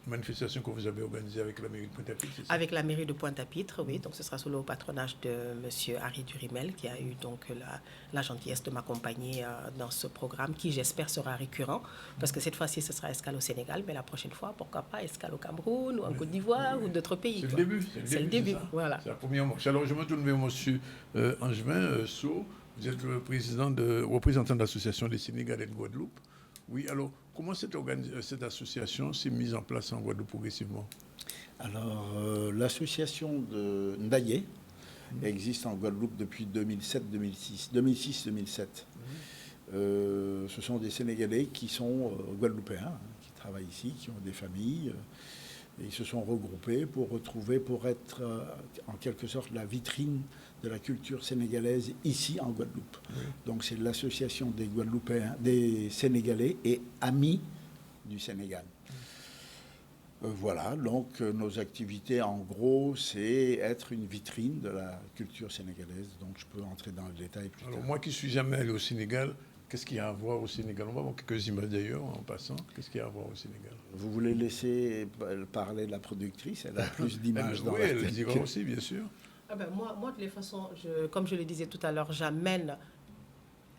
manifestation que vous avez organisée avec la mairie de Pointe-à-Pitre, c'est ça?
Avec la mairie de Pointe-à-Pitre, oui. Donc, ce sera sous le patronage de M. Harry Durimel, qui a eu donc la gentillesse de m'accompagner dans ce programme, qui, j'espère, sera récurrent. Parce que cette fois-ci, ce sera escale au Sénégal, mais la prochaine fois, pourquoi pas escale au Cameroun ou en Côte d'Ivoire ou d'autres pays.
C'est le début.
C'est le début, voilà.
C'est la première marche. Alors, je me tourne vers M. Angevin Sow. Vous êtes le représentant de l'Association des Sénégalais de Guadeloupe. Oui, alors, comment cette association s'est mise en place en Guadeloupe progressivement?
Alors, l'association de Ndaye existe en Guadeloupe depuis 2006-2007. Ce sont des Sénégalais qui sont guadeloupéens, qui travaillent ici, qui ont des familles. Et ils se sont regroupés pour être en quelque sorte la vitrine de la culture sénégalaise ici en Guadeloupe. Oui. Donc c'est l'association des Guadeloupéens, des Sénégalais et amis du Sénégal. Voilà, donc nos activités en gros, c'est être une vitrine de la culture sénégalaise. Donc je peux entrer dans le détail plus tard.
Alors moi qui ne suis jamais allé au Sénégal, qu'est-ce qu'il y a à voir au Sénégal? On va voir quelques images d'ailleurs en passant. Qu'est-ce qu'il y a à voir au Sénégal?
Vous voulez laisser parler de la productrice? Elle a plus d'images dans
oui,
la
tête. Oui, elle dira aussi, bien sûr.
Ah ben moi, de toute façon, comme je le disais tout à l'heure, j'amène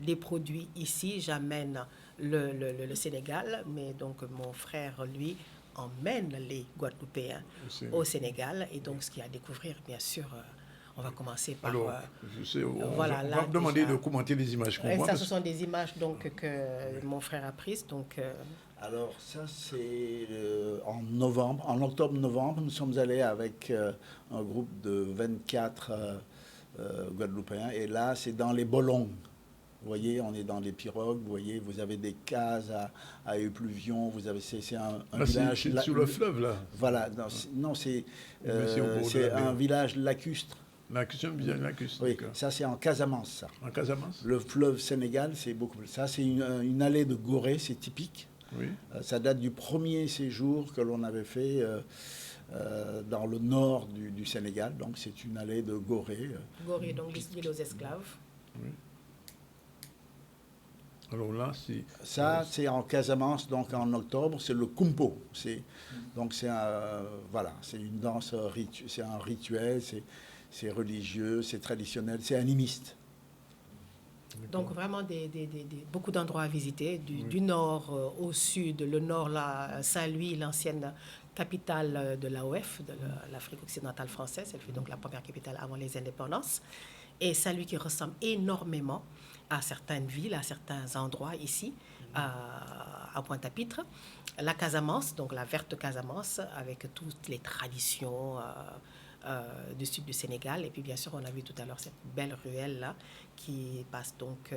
des produits ici, j'amène le Sénégal, mais donc mon frère, lui, emmène les Guadeloupéens au Sénégal. Et donc, ce qu'il y a à découvrir, bien sûr... on va commencer par...
Alors, on va demander de commenter les images qu'on voit.
Ça, ce sont des images donc, que mon frère a prises. Donc,
Alors, ça, c'est en octobre-novembre, nous sommes allés avec un groupe de 24 Guadeloupéens. Et là, c'est dans les Bolongs. Vous voyez, on est dans les pirogues. Vous voyez, vous avez des cases à épluvion. Vous avez, c'est un village...
C'est sur le fleuve, là.
Voilà. Non, c'est un village lacustre.
Lacustre,
oui, ça c'est en Casamance, ça.
En Casamance.
Le fleuve Sénégal, c'est beaucoup plus. Ça, c'est une allée de Gorée, c'est typique.
Oui.
Ça date du premier séjour que l'on avait fait dans le nord du Sénégal. Donc, c'est une allée de Gorée.
Gorée, donc l'île aux esclaves.
Oui. Alors là, c'est...
Ça, c'est en Casamance, donc en octobre, c'est le Kumpo. Donc, c'est une danse, c'est un rituel, c'est religieux, c'est traditionnel, c'est animiste.
Donc vraiment beaucoup d'endroits à visiter, du nord au sud. Le nord, là, Saint-Louis, l'ancienne capitale de l'AOF, de l'Afrique occidentale française. Elle fut donc la première capitale avant les indépendances. Et Saint-Louis qui ressemble énormément à certaines villes, à certains endroits ici, à Pointe-à-Pitre. La Casamance, donc la verte Casamance, avec toutes les traditions... du sud du Sénégal. Et puis, bien sûr, on a vu tout à l'heure cette belle ruelle-là qui passe donc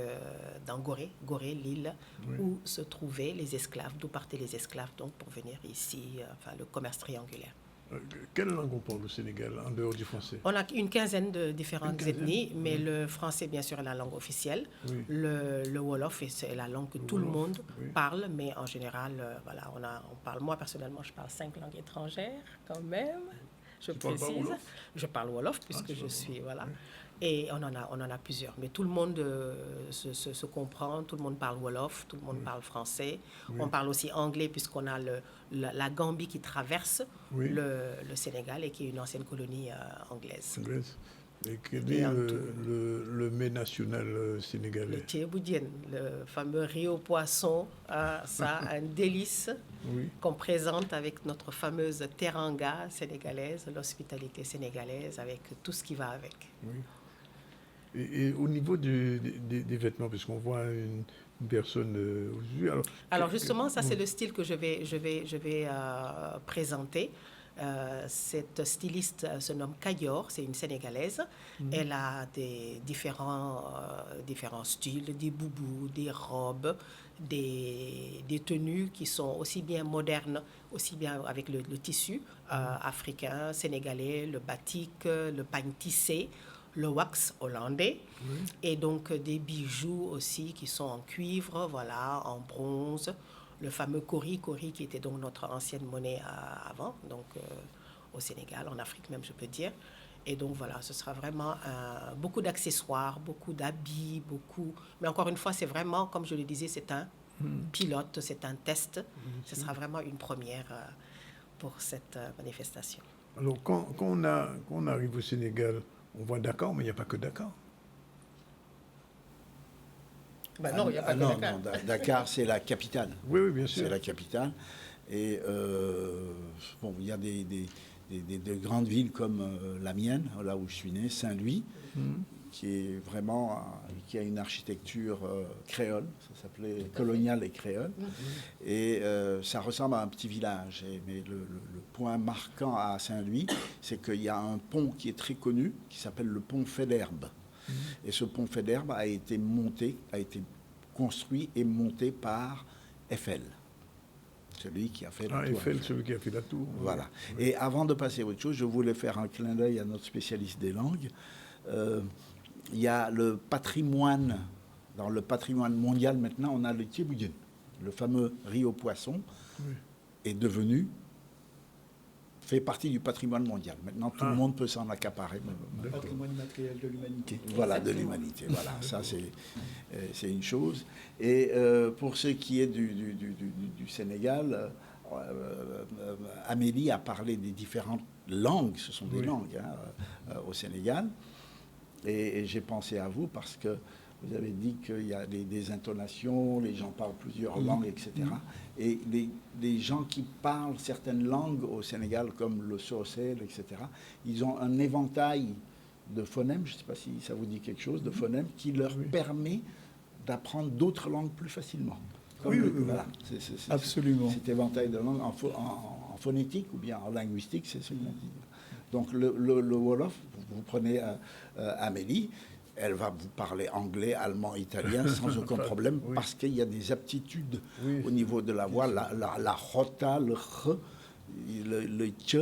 dans Gorée, l'île où se trouvaient les esclaves, d'où partaient les esclaves donc pour venir ici, le commerce triangulaire.
Quelle langue on parle au Sénégal, en dehors du français?
On a une quinzaine de différentes ethnies, mais le français, bien sûr, est la langue officielle. Oui. Le Wolof, c'est la langue que tout le monde parle, mais en général, on parle... Moi, personnellement, je parle 5 langues étrangères, quand même. Je précise, je parle Wolof puisque je suis, voilà. Oui. Et on en a plusieurs. Mais tout le monde se comprend, tout le monde parle Wolof, tout le monde parle français. Oui. On parle aussi anglais puisqu'on a la Gambie qui traverse le Sénégal et qui est une ancienne colonie anglaise.
Et quel est le mets national sénégalais?
Le thiéboudienne, le fameux riz au poisson, ça, un délice qu'on présente avec notre fameuse teranga sénégalaise, l'hospitalité sénégalaise, avec tout ce qui va avec.
Oui. Et au niveau des vêtements, parce qu'on voit une personne aujourd'hui...
Alors justement, ça c'est le style que je vais présenter. Cette styliste se nomme Kayor, c'est une Sénégalaise. Elle a des différents styles, des boubous, des robes, des tenues qui sont aussi bien modernes, aussi bien avec le tissu africain, sénégalais, le batik, le pagne tissé, le wax hollandais, et donc des bijoux aussi qui sont en cuivre, voilà, en bronze. Le fameux kori qui était donc notre ancienne monnaie avant. Donc, au Sénégal, en Afrique même, je peux dire. Et donc voilà, ce sera vraiment beaucoup d'accessoires, beaucoup d'habits, beaucoup... Mais encore une fois, c'est vraiment, comme je le disais, c'est un pilote, c'est un test. Ce sera vraiment une première pour cette manifestation.
Alors, quand on arrive au Sénégal, on voit Dakar, mais il n'y a pas que Dakar.
Non, il n'y a pas que Dakar.
Non, Dakar, c'est la capitale.
Oui, bien sûr.
C'est la capitale. Et bon, il y a de grandes villes comme la mienne, là où je suis né, Saint-Louis, qui est vraiment, qui a une architecture créole, ça s'appelait coloniale et créole, et ça ressemble à un petit village. Mais le point marquant à Saint-Louis, c'est qu'il y a un pont qui est très connu, qui s'appelle le pont Faidherbe. Et ce pont Faidherbe a été construit et monté par Eiffel. Celui qui a fait la tour.
Eiffel, celui qui a fait la tour.
Voilà. Et avant de passer à autre chose, je voulais faire un clin d'œil à notre spécialiste des langues. Il y a le patrimoine, dans le patrimoine mondial maintenant, on a le thiébouyen, le fameux riz au poisson, est devenu, fait partie du patrimoine mondial. Maintenant, tout le monde peut s'en accaparer.
Le patrimoine immatériel de l'humanité.
Voilà, de l'humanité. Voilà, ça c'est une chose. Et pour ce qui est du Sénégal, Amélie a parlé des différentes langues, ce sont des langues au Sénégal. Et j'ai pensé à vous parce que vous avez dit qu'il y a des intonations, les gens parlent plusieurs langues, etc. Et les gens qui parlent certaines langues au Sénégal, comme le Socel, etc., ils ont un éventail de phonèmes, je ne sais pas si ça vous dit quelque chose, de phonèmes, qui leur permet d'apprendre d'autres langues plus facilement. Voilà,
absolument.
Cet éventail de langues en phonétique ou bien en linguistique, c'est ce qu'on dit. Donc le Wolof, vous prenez Amélie, elle va vous parler anglais, allemand, italien sans aucun problème parce qu'il y a des aptitudes au niveau de la voix, la rota, le ch, le tche,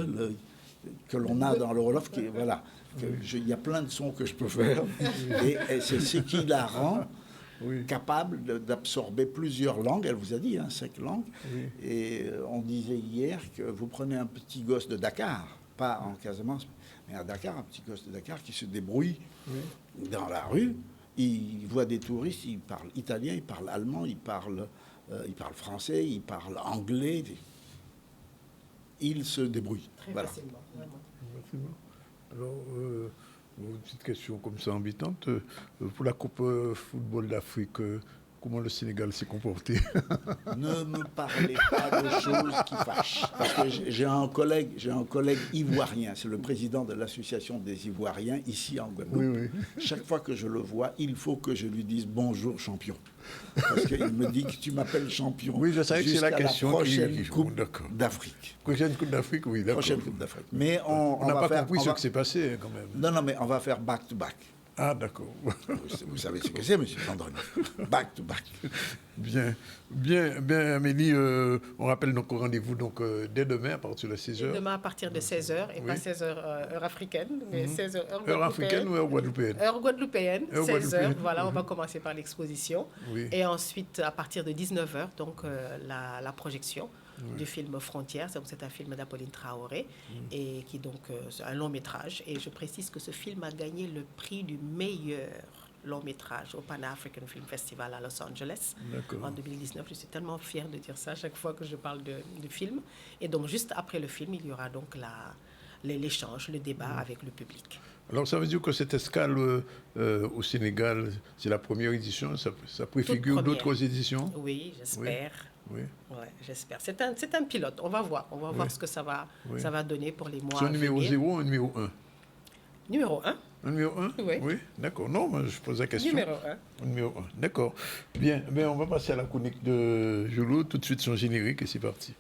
que l'on a dans le Wolof. Il y a plein de sons que je peux faire et c'est ce qui la rend capable d'absorber plusieurs langues. Elle vous a dit 5 langues. Et on disait hier que vous prenez un petit gosse de Dakar, pas en Casamance, mais à Dakar, un petit gosse de Dakar qui se débrouille dans la rue, il voit des touristes, il parle italien, il parle allemand, il parle français, il parle anglais. Il se débrouille.
Très facilement, vraiment.
Alors, une petite question comme ça embêtante. Pour la Coupe Football d'Afrique, comment le Sénégal s'est comporté?
Ne me parlez pas de choses qui fâchent. Parce que j'ai un collègue ivoirien, c'est le président de l'association des Ivoiriens ici en Guadeloupe. Chaque fois que je le vois, il faut que je lui dise bonjour champion. Parce qu'il me dit que tu m'appelles champion.
Oui, je savais que c'est la question.
La prochaine Coupe d'Afrique.
Prochaine Coupe d'Afrique, oui, d'accord.
Prochaine Coupe d'Afrique. Mais on
n'a
va
pas compris ce qui s'est passé quand même.
Non, mais on va faire back-to-back.
Ah, d'accord.
Vous savez ce que c'est, M. Sandrone. Back to back.
Bien, Amélie, on rappelle donc au rendez-vous dès demain à partir de 16h.
Demain à partir de 16h, et pas 16h heure africaine, mais 16h
heure africaine ou heure guadeloupéenne?
Heure guadeloupéenne, 16h. Voilà, on va commencer par l'exposition. Et ensuite, à partir de 19h, donc la projection du film Frontières. C'est un film d'Apolline Traoré et qui donc c'est un long métrage. Et je précise que ce film a gagné le prix du meilleur long métrage au Pan-African Film Festival à Los Angeles en 2019. Je suis tellement fière de dire ça à chaque fois que je parle du film. Et donc juste après le film, il y aura donc l'échange, le débat avec le public.
Alors ça veut dire que cette escale au Sénégal, c'est la première édition, ça préfigure d'autres éditions?
Oui, j'espère.
Oui.
Ouais, j'espère. C'est un pilote. On va voir ce que ça va donner pour les mois à venir.
C'est un numéro 0 ou un numéro 1?
Numéro 1.
Un numéro 1?
Oui.
D'accord. Non, moi, je pose la question.
Numéro 1.
Numéro 1. D'accord. Bien, on va passer à la chronique de Jolo. Tout de suite son générique et c'est parti.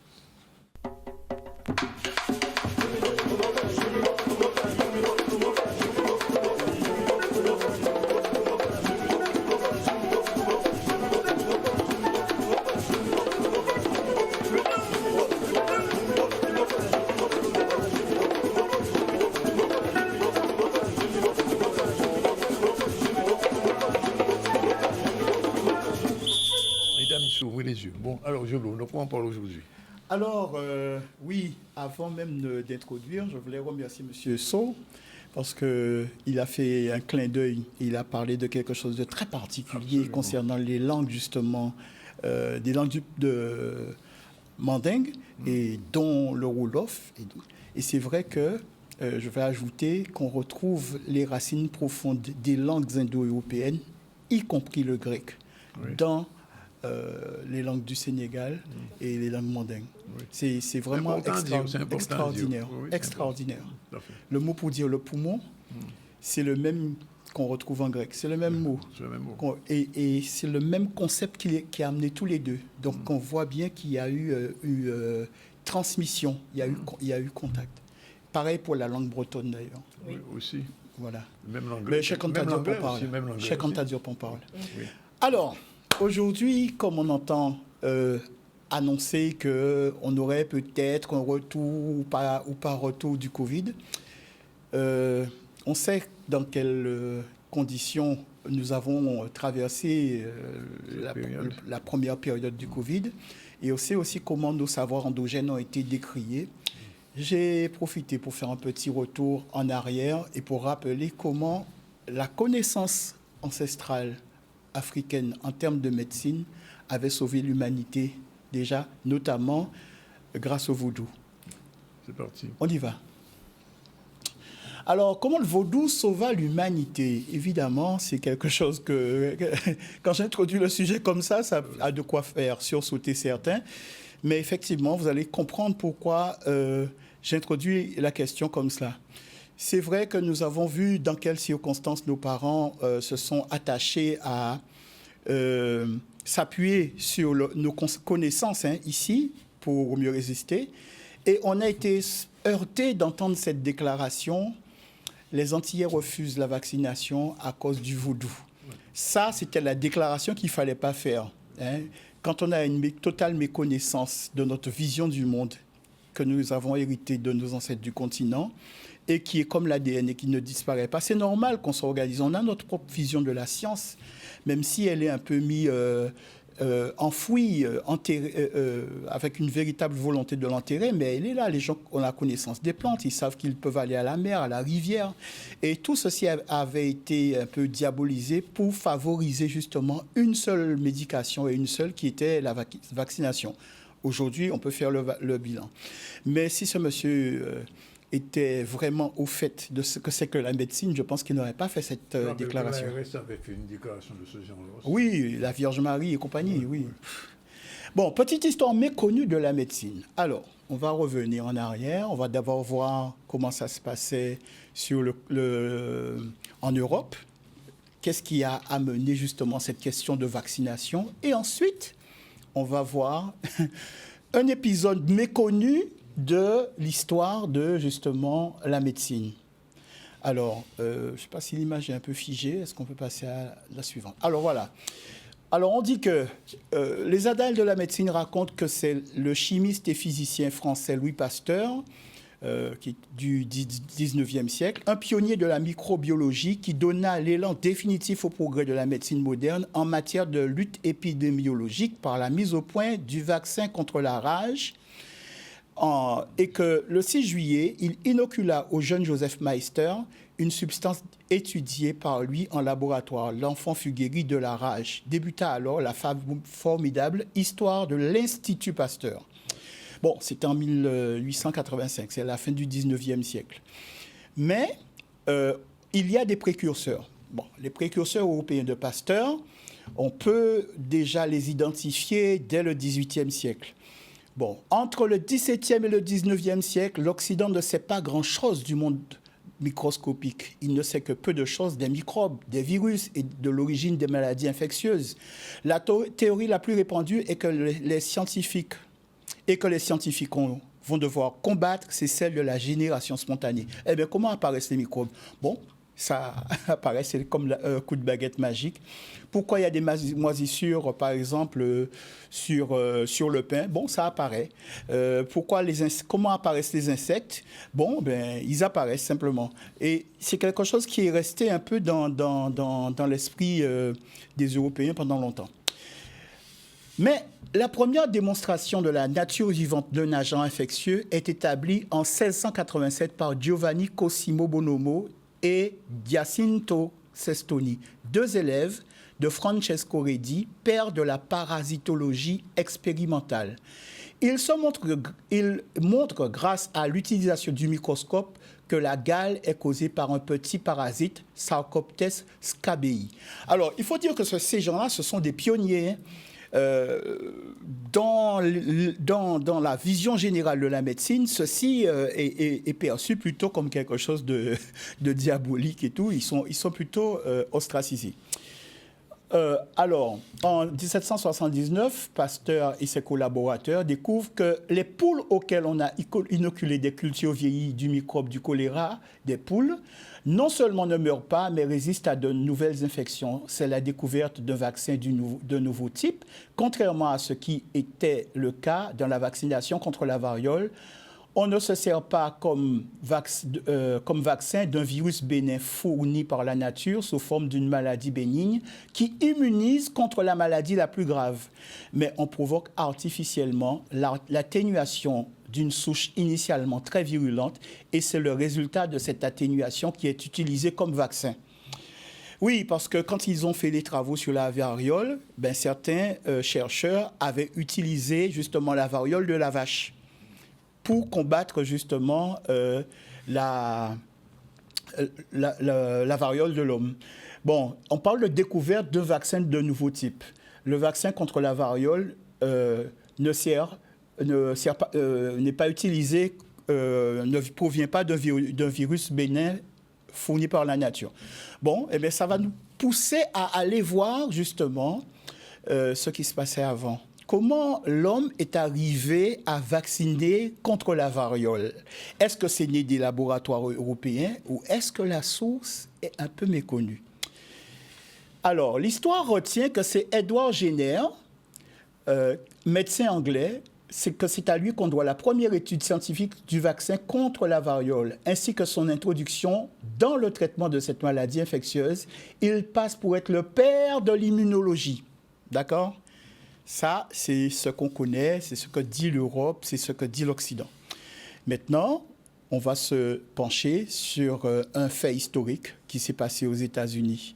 Bon, alors Jolo, de quoi on parle aujourd'hui?
Alors, oui, avant même d'introduire, je voulais remercier M. Sow parce qu'il a fait un clin d'œil. Il a parlé de quelque chose de très particulier concernant les langues, justement, des langues de mandingue, et dont le Wolof. Et c'est vrai que je vais ajouter qu'on retrouve les racines profondes des langues indo-européennes, y compris le grec, dans les langues du Sénégal et les langues mandingues. Oui. C'est vraiment extraordinaire. Extraordinaire. Le mot pour dire le poumon, c'est le même qu'on retrouve en grec. C'est le même mot. C'est le même mot. Et c'est le même concept qui a amené tous les deux. Donc on voit bien qu'il y a eu transmission, il y a eu contact. Pareil pour la langue bretonne d'ailleurs.
Oui, aussi.
Voilà.
Même l'anglais.
Mais chaque on parle. Alors, aujourd'hui, comme on entend annoncer qu'on aurait peut-être un retour ou pas retour du Covid, on sait dans quelles conditions nous avons traversé la première période du Covid, et on sait aussi comment nos savoirs endogènes ont été décriés. J'ai profité pour faire un petit retour en arrière et pour rappeler comment la connaissance ancestrale africaine en termes de médecine avait sauvé l'humanité déjà, notamment grâce au vaudou.
C'est parti.
On y va. Alors, comment le vaudou sauva l'humanité? Évidemment, c'est quelque chose que quand j'introduis le sujet comme ça a de quoi faire sursauter certains. Mais effectivement, vous allez comprendre pourquoi j'introduis la question comme cela. C'est vrai que nous avons vu dans quelles circonstances nos parents se sont attachés à s'appuyer sur nos connaissances ici pour mieux résister. Et on a été heurté d'entendre cette déclaration: les Antillais refusent la vaccination à cause du vaudou. Ça, c'était la déclaration qu'il ne fallait pas faire. Quand on a une totale méconnaissance de notre vision du monde que nous avons hérité de nos ancêtres du continent et qui est comme l'ADN et qui ne disparaît pas, c'est normal qu'on s'organise. On a notre propre vision de la science, même si elle est un peu enfouie, enterrée, avec une véritable volonté de l'enterrer, mais elle est là. Les gens ont la connaissance des plantes, ils savent qu'ils peuvent aller à la mer, à la rivière. Et tout ceci avait été un peu diabolisé pour favoriser justement une seule médication et une seule qui était la vaccination. Aujourd'hui, on peut faire le bilan. Mais si ce monsieur était vraiment au fait de ce que c'est que la médecine, je pense qu'il n'aurait pas fait cette déclaration.
L'ARS avait fait une déclaration de ce genre-là.
Oui, la Vierge Marie et compagnie, oui. Bon, petite histoire méconnue de la médecine. Alors, on va revenir en arrière. On va d'abord voir comment ça se passait en Europe. Qu'est-ce qui a amené justement cette question de vaccination? Et ensuite, on va voir un épisode méconnu de l'histoire de, justement, la médecine. Alors, je ne sais pas si l'image est un peu figée. Est-ce qu'on peut passer à la suivante? Alors, voilà. Alors, on dit que les annales de la médecine racontent que c'est le chimiste et physicien français Louis Pasteur, qui est du 19e siècle, un pionnier de la microbiologie qui donna l'élan définitif au progrès de la médecine moderne en matière de lutte épidémiologique par la mise au point du vaccin contre la rage, et que le 6 juillet, il inocula au jeune Joseph Meister une substance étudiée par lui en laboratoire. L'enfant fut guéri de la rage. Débuta alors la formidable histoire de l'Institut Pasteur. Bon, c'était en 1885, c'est la fin du 19e siècle. Mais il y a des précurseurs. Bon, les précurseurs européens de Pasteur, on peut déjà les identifier dès le 18e siècle. Bon, entre le 17e et le 19e siècle, l'Occident ne sait pas grand-chose du monde microscopique. Il ne sait que peu de choses des microbes, des virus et de l'origine des maladies infectieuses. La théorie la plus répandue est que les scientifiques vont devoir combattre, c'est celle de la génération spontanée. Eh bien, comment apparaissent les microbes? Bon, ça apparaît, c'est comme un coup de baguette magique. Pourquoi il y a des moisissures, par exemple, sur le pain? Bon, ça apparaît. Comment apparaissent les insectes? Bon, ben, ils apparaissent simplement. Et c'est quelque chose qui est resté un peu dans l'esprit des Européens pendant longtemps. Mais la première démonstration de la nature vivante d'un agent infectieux est établie en 1687 par Giovanni Cosimo Bonomo et Giacinto Cestoni, 2 élèves de Francesco Redi, père de la parasitologie expérimentale. Ils montrent grâce à l'utilisation du microscope que la gale est causée par un petit parasite, Sarcoptes scabei. Alors, il faut dire que ces gens-là, ce sont des pionniers dans la vision générale de la médecine. Ceci est perçu plutôt comme quelque chose de diabolique et tout. Ils sont plutôt ostracisés. Alors, en 1779, Pasteur et ses collaborateurs découvrent que les poules auxquelles on a inoculé des cultures vieillies du microbe du choléra des poules, non seulement ne meurent pas, mais résistent à de nouvelles infections. C'est la découverte d'un vaccin de nouveau type, contrairement à ce qui était le cas dans la vaccination contre la variole. On ne se sert pas comme vaccin d'un virus bénin fourni par la nature sous forme d'une maladie bénigne qui immunise contre la maladie la plus grave. Mais on provoque artificiellement l'atténuation d'une souche initialement très virulente et c'est le résultat de cette atténuation qui est utilisé comme vaccin. Oui, parce que quand ils ont fait les travaux sur la variole, certains chercheurs avaient utilisé justement la variole de la vache pour combattre justement la variole de l'homme. Bon, on parle de découverte de vaccins de nouveau type. Le vaccin contre la variole n'est pas utilisé, ne provient pas d'un virus bénin fourni par la nature. Bon, eh bien, ça va nous pousser à aller voir justement ce qui se passait avant. Comment l'homme est arrivé à vacciner contre la variole? Est-ce que c'est né des laboratoires européens ou est-ce que la source est un peu méconnue? Alors, l'histoire retient que c'est Edward Jenner, médecin anglais, c'est à lui qu'on doit la première étude scientifique du vaccin contre la variole, ainsi que son introduction dans le traitement de cette maladie infectieuse. Il passe pour être le père de l'immunologie. D'accord? Ça, c'est ce qu'on connaît, c'est ce que dit l'Europe, c'est ce que dit l'Occident. Maintenant, on va se pencher sur un fait historique qui s'est passé aux États-Unis.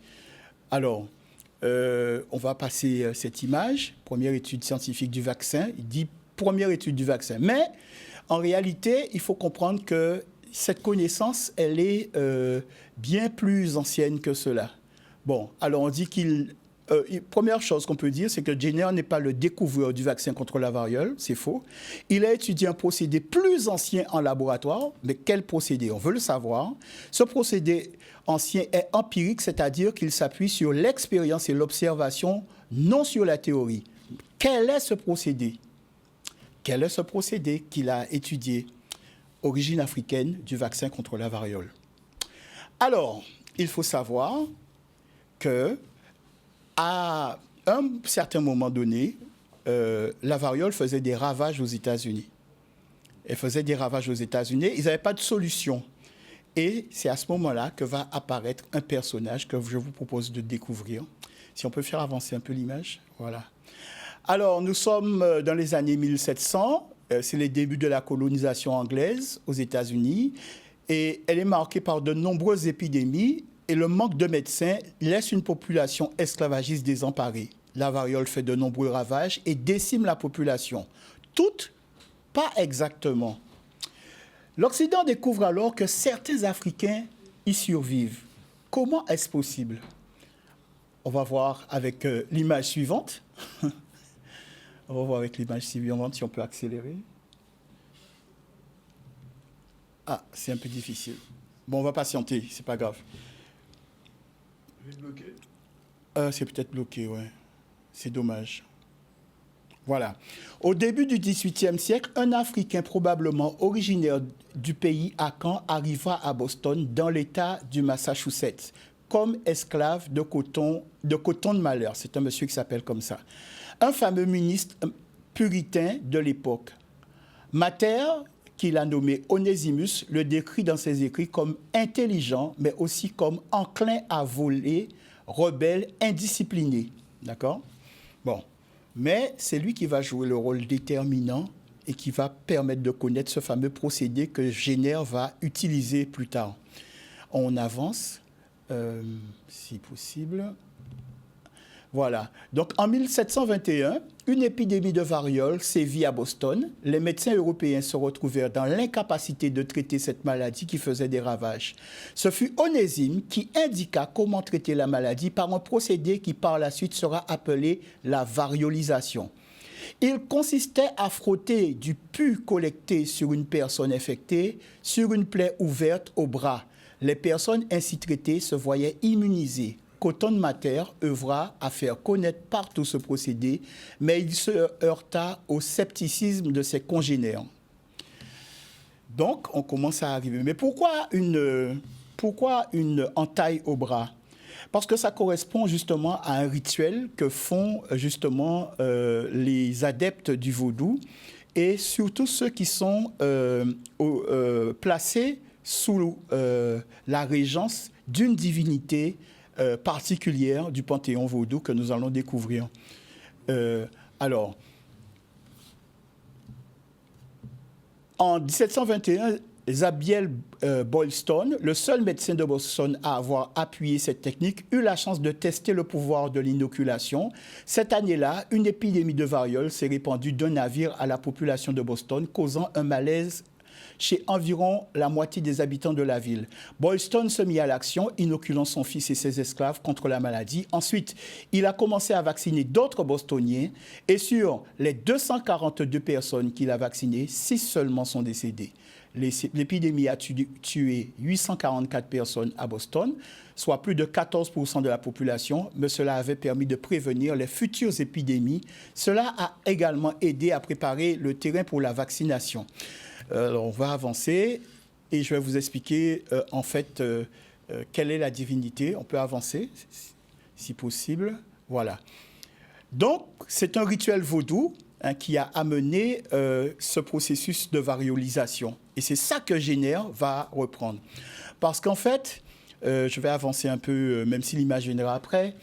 Alors, on va passer cette image, première étude scientifique du vaccin. Il dit première étude du vaccin. Mais, en réalité, il faut comprendre que cette connaissance, elle est bien plus ancienne que cela. Bon, alors on dit première chose qu'on peut dire, c'est que Jenner n'est pas le découvreur du vaccin contre la variole, c'est faux. Il a étudié un procédé plus ancien en laboratoire, mais quel procédé? On veut le savoir. Ce procédé ancien est empirique, c'est-à-dire qu'il s'appuie sur l'expérience et l'observation, non sur la théorie. Quel est ce procédé? Quel est ce procédé qu'il a étudié? Origine africaine du vaccin contre la variole. Alors, il faut savoir que à un certain moment donné, la variole faisait des ravages aux États-Unis. Elle faisait des ravages aux États-Unis. Ils n'avaient pas de solution. Et c'est à ce moment-là que va apparaître un personnage que je vous propose de découvrir. Si on peut faire avancer un peu l'image. Voilà. Alors, nous sommes dans les années 1700. C'est les débuts de la colonisation anglaise aux États-Unis. Et elle est marquée par de nombreuses épidémies. Et le manque de médecins laisse une population esclavagiste désemparée. La variole fait de nombreux ravages et décime la population. Toutes, pas exactement. L'Occident découvre alors que certains Africains y survivent. Comment est-ce possible? On va voir avec l'image suivante. On va voir avec l'image suivante si on peut accélérer. Ah, c'est un peu difficile. Bon, on va patienter, c'est pas grave. C'est peut-être bloqué, ouais. C'est dommage. Voilà. Au début du XVIIIe siècle, un Africain probablement originaire du pays Akan arriva à Boston, dans l'État du Massachusetts, comme esclave de coton de malheur. C'est un monsieur qui s'appelle comme ça. Un fameux ministre puritain de l'époque. Mater, qu'il a nommé Onesimus, le décrit dans ses écrits comme intelligent, mais aussi comme enclin à voler, rebelle, indiscipliné. D'accord? Bon. Mais c'est lui qui va jouer le rôle déterminant et qui va permettre de connaître ce fameux procédé que Jenner va utiliser plus tard. On avance, si possible. Voilà. Donc, en 1721, une épidémie de variole sévit à Boston. Les médecins européens se retrouvèrent dans l'incapacité de traiter cette maladie qui faisait des ravages. Ce fut Onésime qui indiqua comment traiter la maladie par un procédé qui, par la suite, sera appelé la variolisation. Il consistait à frotter du pus collecté sur une personne infectée, sur une plaie ouverte au bras. Les personnes ainsi traitées se voyaient immunisées. Cotton Mather œuvra à faire connaître partout ce procédé, mais il se heurta au scepticisme de ses congénères. Donc, on commence à arriver. Mais pourquoi une entaille au bras? Parce que ça correspond justement à un rituel que font justement les adeptes du vaudou et surtout ceux qui sont placés sous la régence d'une divinité particulière du panthéon vaudou que nous allons découvrir. Alors, en 1721, Zabiel Boylston, le seul médecin de Boston à avoir appuyé cette technique, eut la chance de tester le pouvoir de l'inoculation. Cette année-là, une épidémie de variole s'est répandue d'un navire à la population de Boston, causant un malaise chez environ la moitié des habitants de la ville. Boylston se mit à l'action, inoculant son fils et ses esclaves contre la maladie. Ensuite, il a commencé à vacciner d'autres Bostoniens et sur les 242 personnes qu'il a vaccinées, 6 seulement sont décédées. L'épidémie a tué 844 personnes à Boston, soit plus de 14% de la population, mais cela avait permis de prévenir les futures épidémies. Cela a également aidé à préparer le terrain pour la vaccination. Alors, on va avancer et je vais vous expliquer en fait quelle est la divinité. On peut avancer, si possible. Voilà. Donc, c'est un rituel vaudou qui a amené ce processus de variolisation. Et c'est ça que Jenner va reprendre. Parce qu'en fait, je vais avancer un peu, même si l'image viendra après,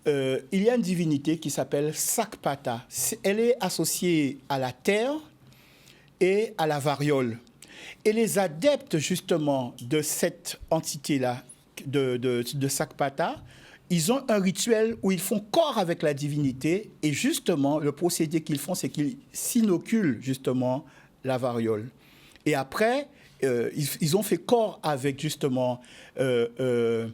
il y a une divinité qui s'appelle Sakpata. Elle est associée à la terre et à la variole. Et les adeptes, justement, de cette entité-là, de Sakpata, ils ont un rituel où ils font corps avec la divinité et justement, le procédé qu'ils font, c'est qu'ils s'inoculent justement la variole. Et après, ils ont fait corps avec justement ce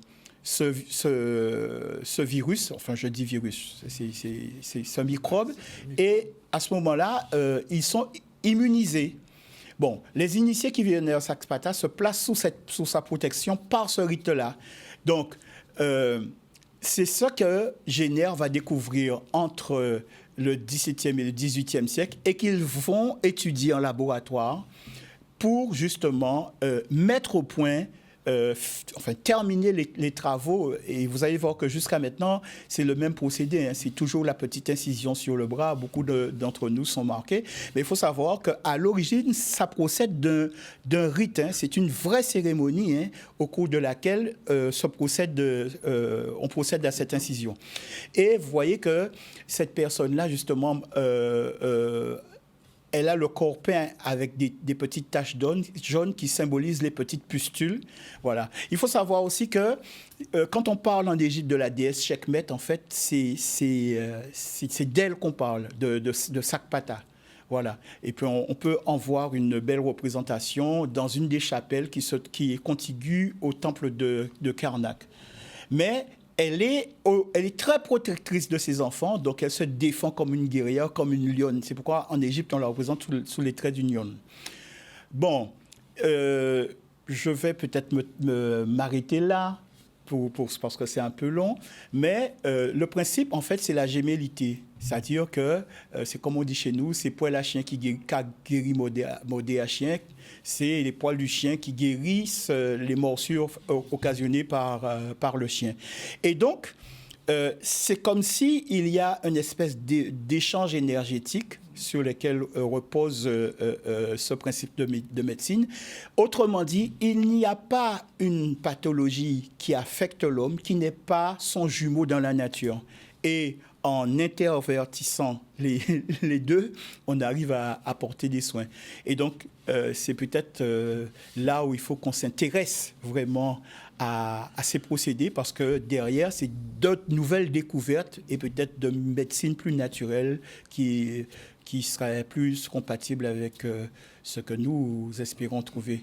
virus, enfin je dis virus, c'est un microbe, et à ce moment-là, ils sont immunisés. Bon, les initiés qui viennent à Sakpata se placent sous sa protection par ce rite-là. Donc, c'est ça que Jenner va découvrir entre le XVIIe et le XVIIIe siècle et qu'ils vont étudier en laboratoire pour justement mettre au point, terminer les travaux. Et vous allez voir que jusqu'à maintenant, c'est le même procédé. C'est toujours la petite incision sur le bras. Beaucoup d'entre nous sont marqués. Mais il faut savoir qu'à l'origine, ça procède d'un rite. C'est une vraie cérémonie au cours de laquelle on procède à cette incision. Et vous voyez que cette personne-là, justement, elle a le corps peint avec des petites taches jaunes qui symbolisent les petites pustules. Voilà. Il faut savoir aussi que quand on parle en Égypte de la déesse Sekhmet, en fait, c'est d'elle qu'on parle, de Sakpata. Voilà. Et puis on peut en voir une belle représentation dans une des chapelles qui est contiguë au temple de Karnak. Mais elle est très protectrice de ses enfants, donc elle se défend comme une guerrière, comme une lionne. C'est pourquoi en Égypte, on la représente sous les traits d'une lionne. Bon, je vais peut-être m'arrêter là, parce que c'est un peu long, mais le principe, en fait, c'est la gémellité. C'est-à-dire que, c'est comme on dit chez nous, c'est poil à chien qui guérit modé à chien. C'est les poils du chien qui guérissent les morsures occasionnées par le chien. Et donc, c'est comme s'il y a une espèce d'échange énergétique sur lequel repose ce principe de médecine. Autrement dit, il n'y a pas une pathologie qui affecte l'homme qui n'est pas son jumeau dans la nature. Et en intervertissant les deux, on arrive à apporter des soins. Et donc, c'est peut-être là où il faut qu'on s'intéresse vraiment à ces procédés, parce que derrière, c'est d'autres nouvelles découvertes et peut-être de médecine plus naturelle qui serait plus compatible avec ce que nous espérons trouver.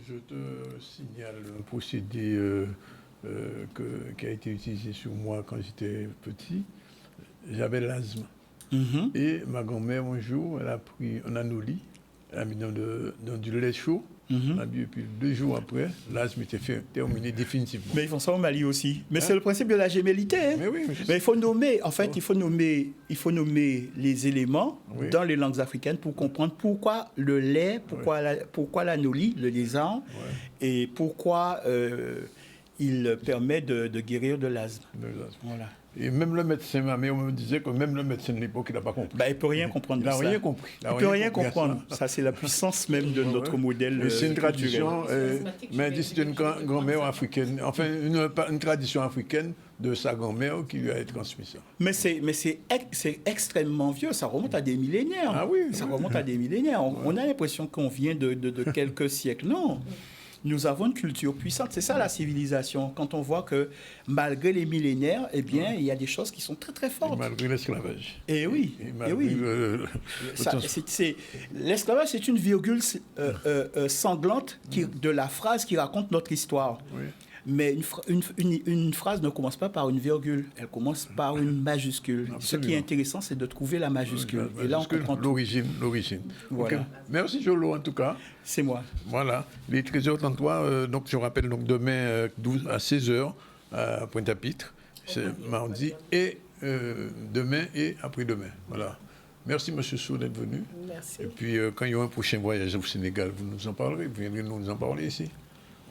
Je te signale un procédé qui a été utilisé sur moi quand j'étais petit. J'avais l'asthme. Et ma grand-mère, un jour, elle a pris un anoli, elle a mis dans du lait chaud, elle a bu, et puis 2 jours après, l'asthme était terminé définitivement.
Mais ils font ça au Mali aussi. Mais c'est le principe de la gémellité. Hein.
Mais, oui,
mais il faut nommer, en fait, il faut nommer les éléments dans les langues africaines pour comprendre pourquoi le lait, pourquoi l'anoli, le lézard, et pourquoi il permet de guérir de l'asthme. Voilà.
Et même le médecin, ma mère me disait que même le médecin de l'époque, il n'a pas compris.
Il ne peut rien comprendre de ça.
Il n'a rien compris.
Il ne peut rien comprendre. Ça, c'est la puissance même de notre modèle.
C'est une tradition, mais c'est une grand-mère africaine, enfin une tradition africaine de sa grand-mère qui lui a transmis ça.
Mais c'est extrêmement vieux, ça remonte à des millénaires.
Ah oui.
Ça remonte à des millénaires. On a l'impression qu'on vient de quelques siècles. Non. Nous avons une culture puissante. C'est ça la civilisation. Quand on voit que malgré les millénaires, eh bien, il y a des choses qui sont très très fortes.
Et malgré l'esclavage.
Et oui. L'esclavage, c'est une virgule sanglante de la phrase qui raconte notre histoire. Oui. Mais une phrase ne commence pas par une virgule, elle commence par une majuscule. Absolument. Ce qui est intéressant, c'est de trouver la majuscule. Et là, on comprend
l'origine. Voilà. Okay. Merci Jolo, en tout cas.
C'est moi.
Voilà. Les 13h33, donc je rappelle, donc demain à 16h à Pointe-à-Pitre. C'est mardi et demain et après-demain. Voilà. Merci M. Sow d'être venu.
Merci.
Et puis quand il y aura un prochain voyage au Sénégal, vous nous en parlerez. Vous viendrez nous en parler ici.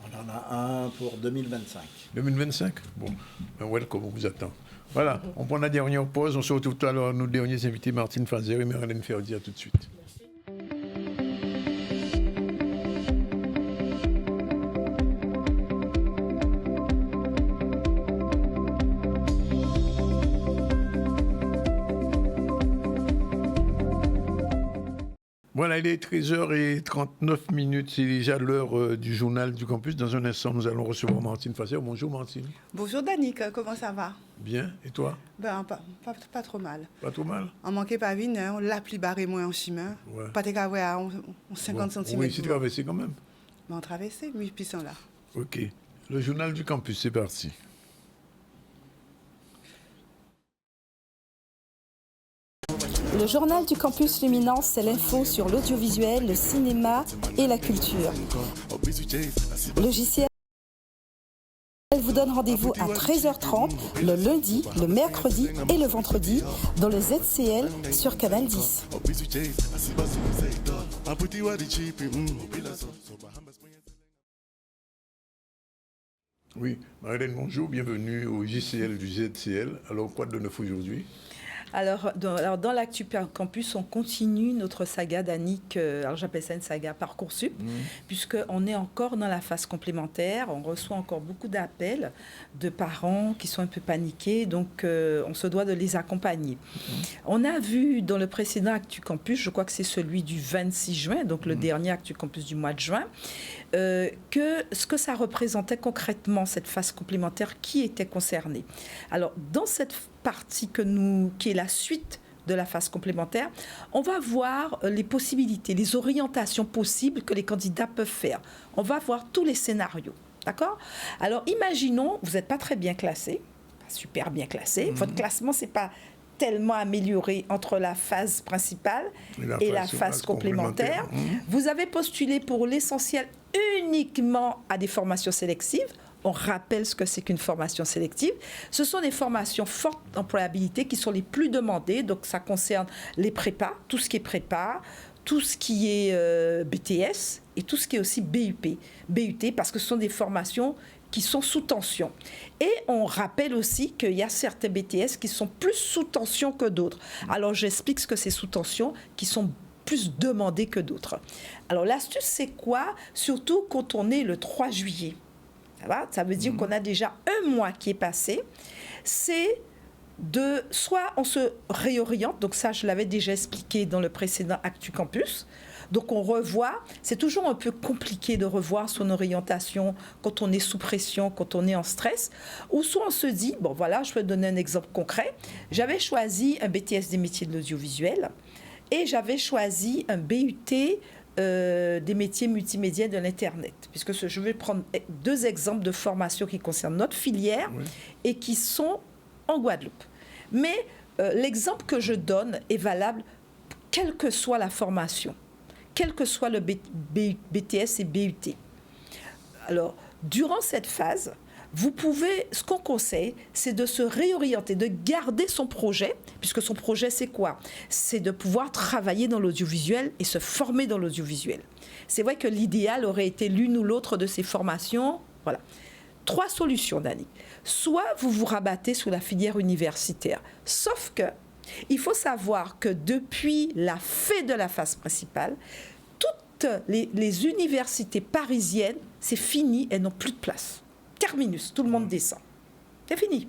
On en a un pour 2025.
2025 Bon, ben welcome, on vous attend. Voilà, on prend la dernière pause. On se retrouve tout à l'heure, nos derniers invités, Martine Fazer et Marilène Ferdi. À tout de suite. Voilà, il est 13h39, c'est déjà l'heure du journal du campus. Dans un instant, nous allons recevoir Martine Fazer. Bonjour Martine.
Bonjour Danick, comment ça va?
Bien, et toi?
Ben, pas trop mal.
Pas trop mal?
On manquait pas vite, on l'a pli barré moins en chemin.
Ouais.
Pas de cavoué à 50 cm.
Oui, c'est traversé quand même.
Ben, on traversait, oui, puis ils sont là.
Ok, le journal du campus, c'est parti.
Le journal du campus Luminance, c'est l'info sur l'audiovisuel, le cinéma et la culture. Logiciel vous donne rendez-vous à 13h30 le lundi, le mercredi et le vendredi dans le ZCL sur Canal 10.
Oui, Marilène, bonjour, bienvenue au JCL du ZCL. Alors, quoi de neuf aujourd'hui?
Alors, dans l'Actu Campus, on continue notre saga d'Annick, alors j'appelle ça une saga Parcoursup, puisqu'on est encore dans la phase complémentaire, on reçoit encore beaucoup d'appels de parents qui sont un peu paniqués, donc on se doit de les accompagner. On a vu dans le précédent Actu Campus, je crois que c'est celui du 26 juin, donc le dernier Actu Campus du mois de juin, que ce que ça représentait concrètement, cette phase complémentaire, qui était concernée. Alors, dans cette partie qui est la suite de la phase complémentaire, on va voir les possibilités, les orientations possibles que les candidats peuvent faire. On va voir tous les scénarios, d'accord? Alors, imaginons, vous n'êtes pas très bien classé, pas super bien classé, votre classement, c'est pas tellement amélioré entre la phase principale et la phase complémentaire. Vous avez postulé pour l'essentiel uniquement à des formations sélectives. On rappelle ce que c'est qu'une formation sélective. Ce sont des formations fortes d'employabilité qui sont les plus demandées. Donc, ça concerne les prépas, tout ce qui est prépa, tout ce qui est BTS et tout ce qui est aussi BUT, parce que ce sont des formations qui sont sous tension. Et on rappelle aussi qu'il y a certains BTS qui sont plus sous tension que d'autres. Alors, j'explique ce que c'est sous tension, qui sont plus demandés que d'autres. Alors, l'astuce, c'est quoi? Surtout quand on est le 3 juillet. Ça veut dire qu'on a déjà un mois qui est passé. C'est soit on se réoriente, donc ça je l'avais déjà expliqué dans le précédent Actu Campus. Donc on revoit, c'est toujours un peu compliqué de revoir son orientation quand on est sous pression, quand on est en stress. Ou soit on se dit, bon voilà, je vais donner un exemple concret. J'avais choisi un BTS des métiers de l'audiovisuel et j'avais choisi un BUT des métiers multimédia de l'Internet. Puisque je vais prendre 2 exemples de formations qui concernent notre filière et qui sont en Guadeloupe. Mais l'exemple que je donne est valable quelle que soit la formation, quel que soit le BTS et BUT. Alors, durant cette phase, vous pouvez, ce qu'on conseille, c'est de se réorienter, de garder son projet, puisque son projet, c'est quoi? C'est de pouvoir travailler dans l'audiovisuel et se former dans l'audiovisuel. C'est vrai que l'idéal aurait été l'une ou l'autre de ces formations. Voilà. 3 solutions, Dani. Soit vous vous rabattez sur la filière universitaire, sauf que il faut savoir que depuis la fin de la phase principale, toutes les universités parisiennes, c'est fini, elles n'ont plus de place. Terminus, tout le monde descend. C'est fini.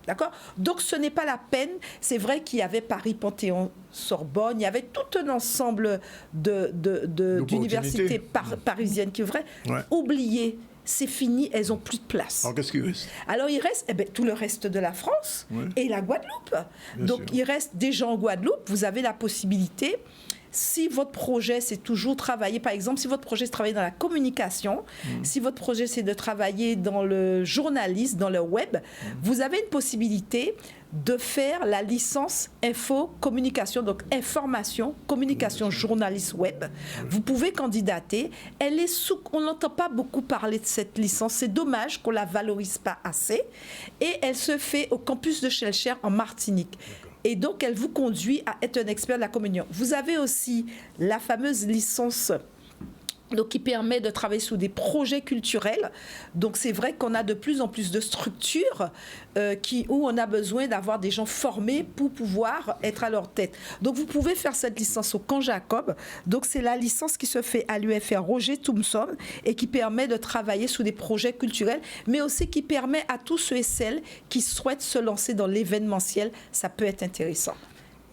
D'accord? Donc ce n'est pas la peine. C'est vrai qu'il y avait Paris, Panthéon, Sorbonne, il y avait tout un ensemble d'universités parisiennes qui est vrai. Oubliez. C'est fini, elles n'ont plus de place.
Alors, qu'est-ce qu'il reste?
Alors, il reste tout le reste de la France et la Guadeloupe. Donc, il reste des gens en Guadeloupe. Vous avez la possibilité, si votre projet, c'est toujours travailler, par exemple, si votre projet, c'est de travailler dans la communication, si votre projet, c'est de travailler dans le journalisme, dans le web, vous avez une possibilité de faire la licence info communication, donc information, communication, journaliste web. Vous pouvez candidater. Elle est on n'entend pas beaucoup parler de cette licence. C'est dommage qu'on la valorise pas assez. Et elle se fait au campus de Schellcher en Martinique. Et donc, elle vous conduit à être un expert de la communication. Vous avez aussi la fameuse licence donc qui permet de travailler sur des projets culturels. Donc c'est vrai qu'on a de plus en plus de structures où on a besoin d'avoir des gens formés pour pouvoir être à leur tête. Donc vous pouvez faire cette licence au Camp Jacob. Donc c'est la licence qui se fait à l'UFR Roger Thompson et qui permet de travailler sur des projets culturels, mais aussi qui permet à tous ceux et celles qui souhaitent se lancer dans l'événementiel, ça peut être intéressant.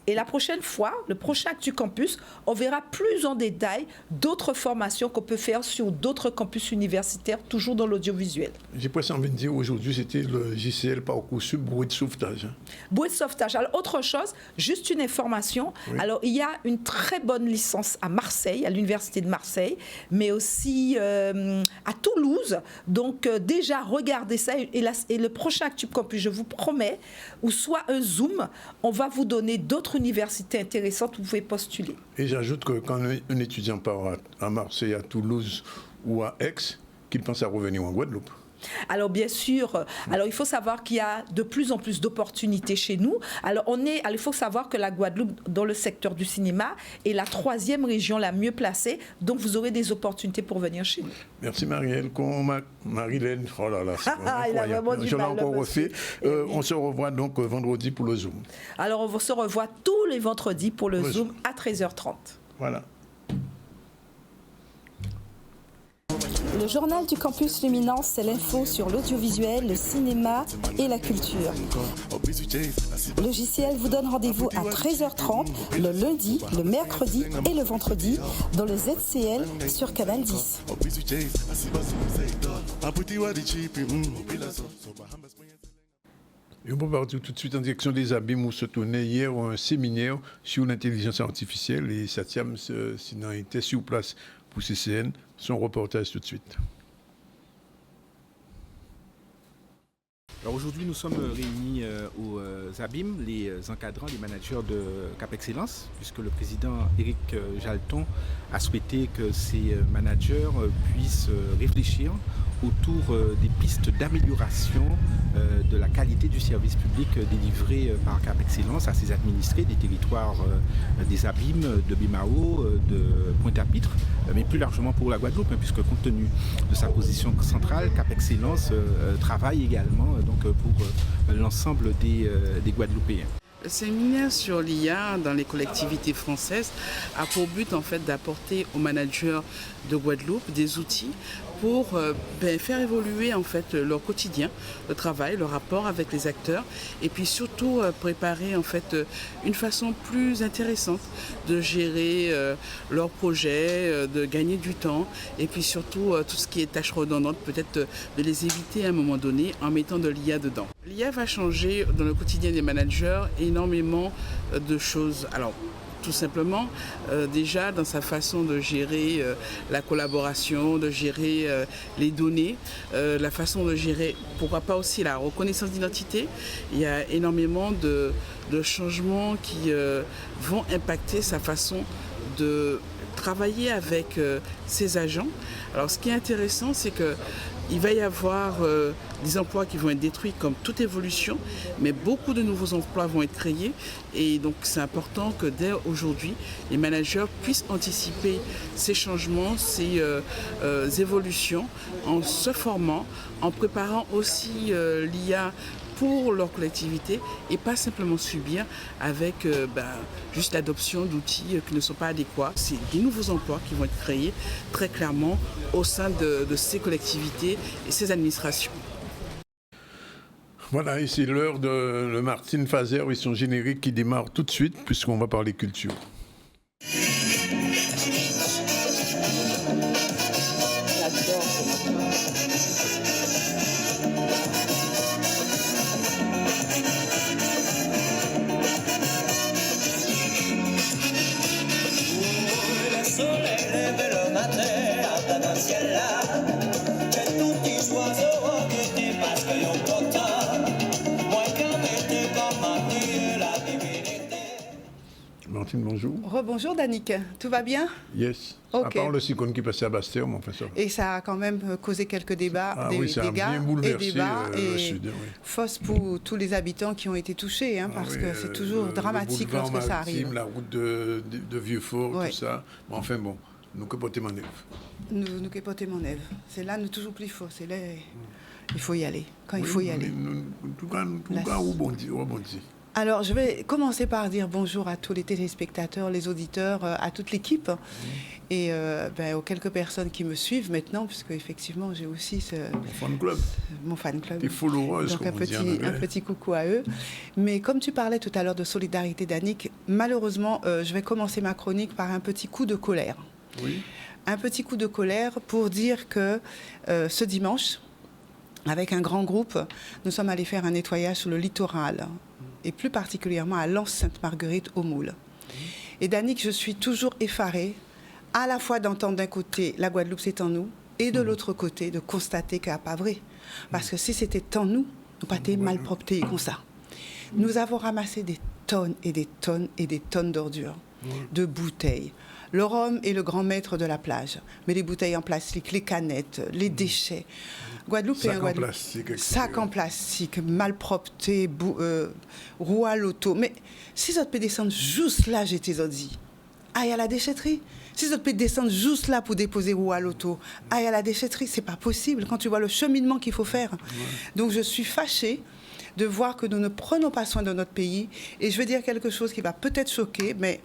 Et la prochaine fois, le prochain Actu Campus, on verra plus en détail d'autres formations qu'on peut faire sur d'autres campus universitaires, toujours dans l'audiovisuel.
J'ai presque envie de dire aujourd'hui, c'était le JCL Parcoursup Bouée de sauvetage.
Bouée de sauvetage. Alors, autre chose, juste une information. Oui. Alors, il y a une très bonne licence à Marseille, à l'Université de Marseille, mais aussi à Toulouse. Donc, déjà, regardez ça. Et le prochain Actu Campus, je vous promets, ou soit un Zoom, on va vous donner d'autres universités intéressantes où vous pouvez postuler.
Et j'ajoute que quand un étudiant part à Marseille, à Toulouse ou à Aix, qu'il pense à revenir en Guadeloupe.
Alors bien sûr, il faut savoir qu'il y a de plus en plus d'opportunités chez nous. Alors il faut savoir que la Guadeloupe, dans le secteur du cinéma, est la 3e région la mieux placée. Donc vous aurez des opportunités pour venir chez nous.
Merci Marielle. Marilène, oh là là, c'est
il a vraiment du mal.
Je l'ai encore refait. On se revoit donc vendredi pour le Zoom.
Alors on se revoit tous les vendredis pour le Zoom à 13h30.
Voilà.
Le journal du Campus Luminance, c'est l'info sur l'audiovisuel, le cinéma et la culture. Le JCL vous donne rendez-vous à 13h30 le lundi, le mercredi et le vendredi dans le ZCL sur Canal 10.
Et on peut partir tout de suite en direction des Abîmes où se tenait hier un séminaire sur l'intelligence artificielle et Satiam Sinan était sur place pour CCN. Son reportage tout de suite.
Alors aujourd'hui, nous sommes réunis aux Abîmes, les encadrants, les managers de Cap Excellence, puisque le président Éric Jalton a souhaité que ces managers puissent réfléchir autour des pistes d'amélioration de la qualité du service public délivré par Cap Excellence à ses administrés des territoires des Abîmes, de Bimao, de Pointe-à-Pitre, mais plus largement pour la Guadeloupe, puisque compte tenu de sa position centrale, Cap Excellence travaille également pour l'ensemble des Guadeloupéens.
Le séminaire sur l'IA dans les collectivités françaises a pour but en fait d'apporter aux managers de Guadeloupe des outils pour faire évoluer en fait leur quotidien, le travail, le rapport avec les acteurs et puis surtout préparer en fait une façon plus intéressante de gérer leurs projets, de gagner du temps et puis surtout tout ce qui est tâches redondantes, peut-être de les éviter à un moment donné en mettant de l'IA dedans. L'IA va changer dans le quotidien des managers énormément de choses. Alors, tout simplement, déjà dans sa façon de gérer la collaboration, de gérer les données, la façon de gérer, pourquoi pas aussi la reconnaissance d'identité. Il y a énormément de changements qui vont impacter sa façon de travailler avec ses agents. Alors ce qui est intéressant, c'est que il va y avoir des emplois qui vont être détruits comme toute évolution, mais beaucoup de nouveaux emplois vont être créés. Et donc c'est important que dès aujourd'hui, les managers puissent anticiper ces changements, ces évolutions en se formant, en préparant aussi l'IA pour leur collectivité et pas simplement subir avec juste l'adoption d'outils qui ne sont pas adéquats. C'est des nouveaux emplois qui vont être créés très clairement au sein de ces collectivités et ces administrations.
Voilà, et c'est l'heure de le Martine Fazer et son générique qui démarre tout de suite puisqu'on va parler culture. Martine, bonjour.
Rebonjour Danick, tout va bien?
Yes.
Okay.
À part le cyclone qui passait à Bastère, mais enfin ça va.
Et ça a quand même causé quelques débats,
oui, ça a bien bouleversé le sud. Oui.
Fausse pour tous les habitants qui ont été touchés, parce que c'est toujours dramatique lorsque ça arrive.
La route de Vieux-Fort, tout ça. Mais enfin bon, nous capotons mon œuvre.
Nous capotons mon œuvre. C'est là, nous toujours plus fort. C'est là, il faut y aller. Quand il faut y aller.
Tout cas, rebondir.
Alors, je vais commencer par dire bonjour à tous les téléspectateurs, les auditeurs, à toute l'équipe et aux quelques personnes qui me suivent maintenant, puisque effectivement, j'ai aussi mon fan club.
Des followers,
donc un petit coucou à eux. Mais comme tu parlais tout à l'heure de solidarité, Danick, malheureusement, je vais commencer ma chronique par un petit coup de colère.
Oui.
Un petit coup de colère pour dire que ce dimanche, avec un grand groupe, nous sommes allés faire un nettoyage sur le littoral, et plus particulièrement à Lens-Sainte-Marguerite au Moule. Et Danick, je suis toujours effarée, à la fois d'entendre d'un côté la Guadeloupe c'est en nous, et de l'autre côté de constater qu'il n'y a pas vrai. Parce que si c'était en nous, nous pas été mal propres comme ça. Nous avons ramassé des tonnes et des tonnes et des tonnes d'ordures, de bouteilles. Le rhum est le grand maître de la plage, mais les bouteilles en plastique, les canettes, les déchets. Guadeloupe est un Guadeloupe. Sac en plastique, malpropreté, roue à l'auto. Mais si ça peut descendre juste là, j'étais dit, aïe à la déchetterie. Si ça peut descendre juste là pour déposer roue à l'auto, aïe à la déchetterie, c'est pas possible quand tu vois le cheminement qu'il faut faire. Donc je suis fâchée de voir que nous ne prenons pas soin de notre pays. Et je vais dire quelque chose qui va peut-être choquer, mais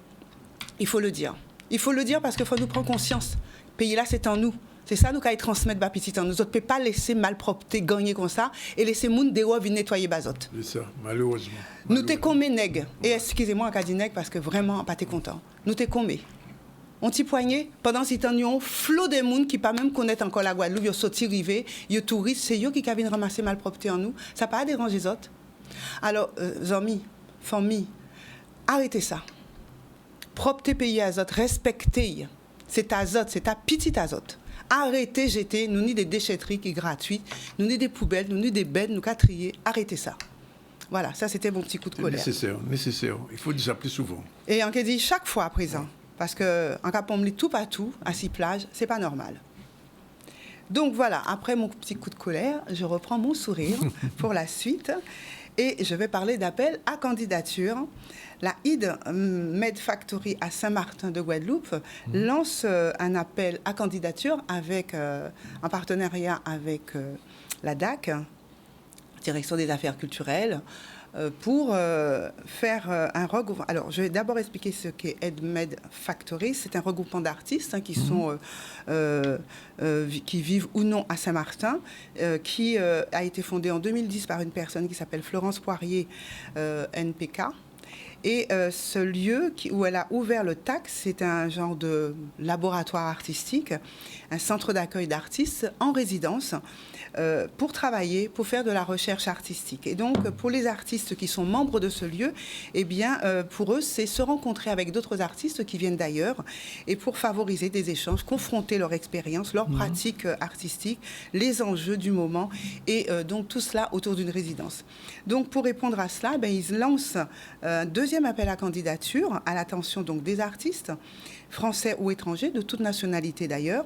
il faut le dire. Il faut le dire parce qu'il faut nous prendre conscience. Le pays là, c'est en nous. C'est ça nous qu'à transmettre bas petit temps. Nous autres ne pouvons pas laisser malpropreté gagner comme ça et laisser moun déwa venir nettoyer bazote.
C'est ça, malheureusement.
Nous t'es combé nègres. Et excusez-moi quand je dis nègre parce que vraiment pas t'es content. Nous t'es combé. On t'y poigné pendant ces temps nous flot de moun qui pas même connaître encore la Guadeloupe, yo sorti rivé, yo touristes, c'est eux qui viennent ramasser malpropreté en nous. Ça pas déranger les autres. Alors amis, famille, arrêtez ça. Propreté pays azote, respectez. C'est azote, c'est ta petite azote. Arrêtez jeter, nous ni des déchetteries qui sont gratuites, nous ni des poubelles, nous ni des bennes, nous qu'à trier. Arrêtez ça. Voilà, ça c'était mon petit coup de colère.
Nécessaire. Il faut dire ça plus souvent.
Et on dit chaque fois à présent, parce qu'en cas on me dit tout partout, à 6 plages, c'est pas normal. Donc voilà, après mon petit coup de colère, je reprends mon sourire pour la suite et je vais parler d'appel à candidature. La ID Med Factory à Saint-Martin de Guadeloupe lance un appel à candidature en partenariat avec la DAC, Direction des Affaires Culturelles, pour faire un regroupement. Alors, je vais d'abord expliquer ce qu'est EdMed Factory. C'est un regroupement d'artistes qui vivent ou non à Saint-Martin, qui a été fondé en 2010 par une personne qui s'appelle Florence Poirier, NPK. Et ce lieu où elle a ouvert le TAC, c'est un genre de laboratoire artistique, un centre d'accueil d'artistes en résidence pour travailler, pour faire de la recherche artistique. Et donc, pour les artistes qui sont membres de ce lieu, eh bien, pour eux, c'est se rencontrer avec d'autres artistes qui viennent d'ailleurs et pour favoriser des échanges, confronter leur expérience, leur pratique artistique, les enjeux du moment et donc tout cela autour d'une résidence. Donc, pour répondre à cela, ils lancent un deuxième appel à candidature à l'attention donc des artistes, français ou étrangers, de toute nationalité d'ailleurs,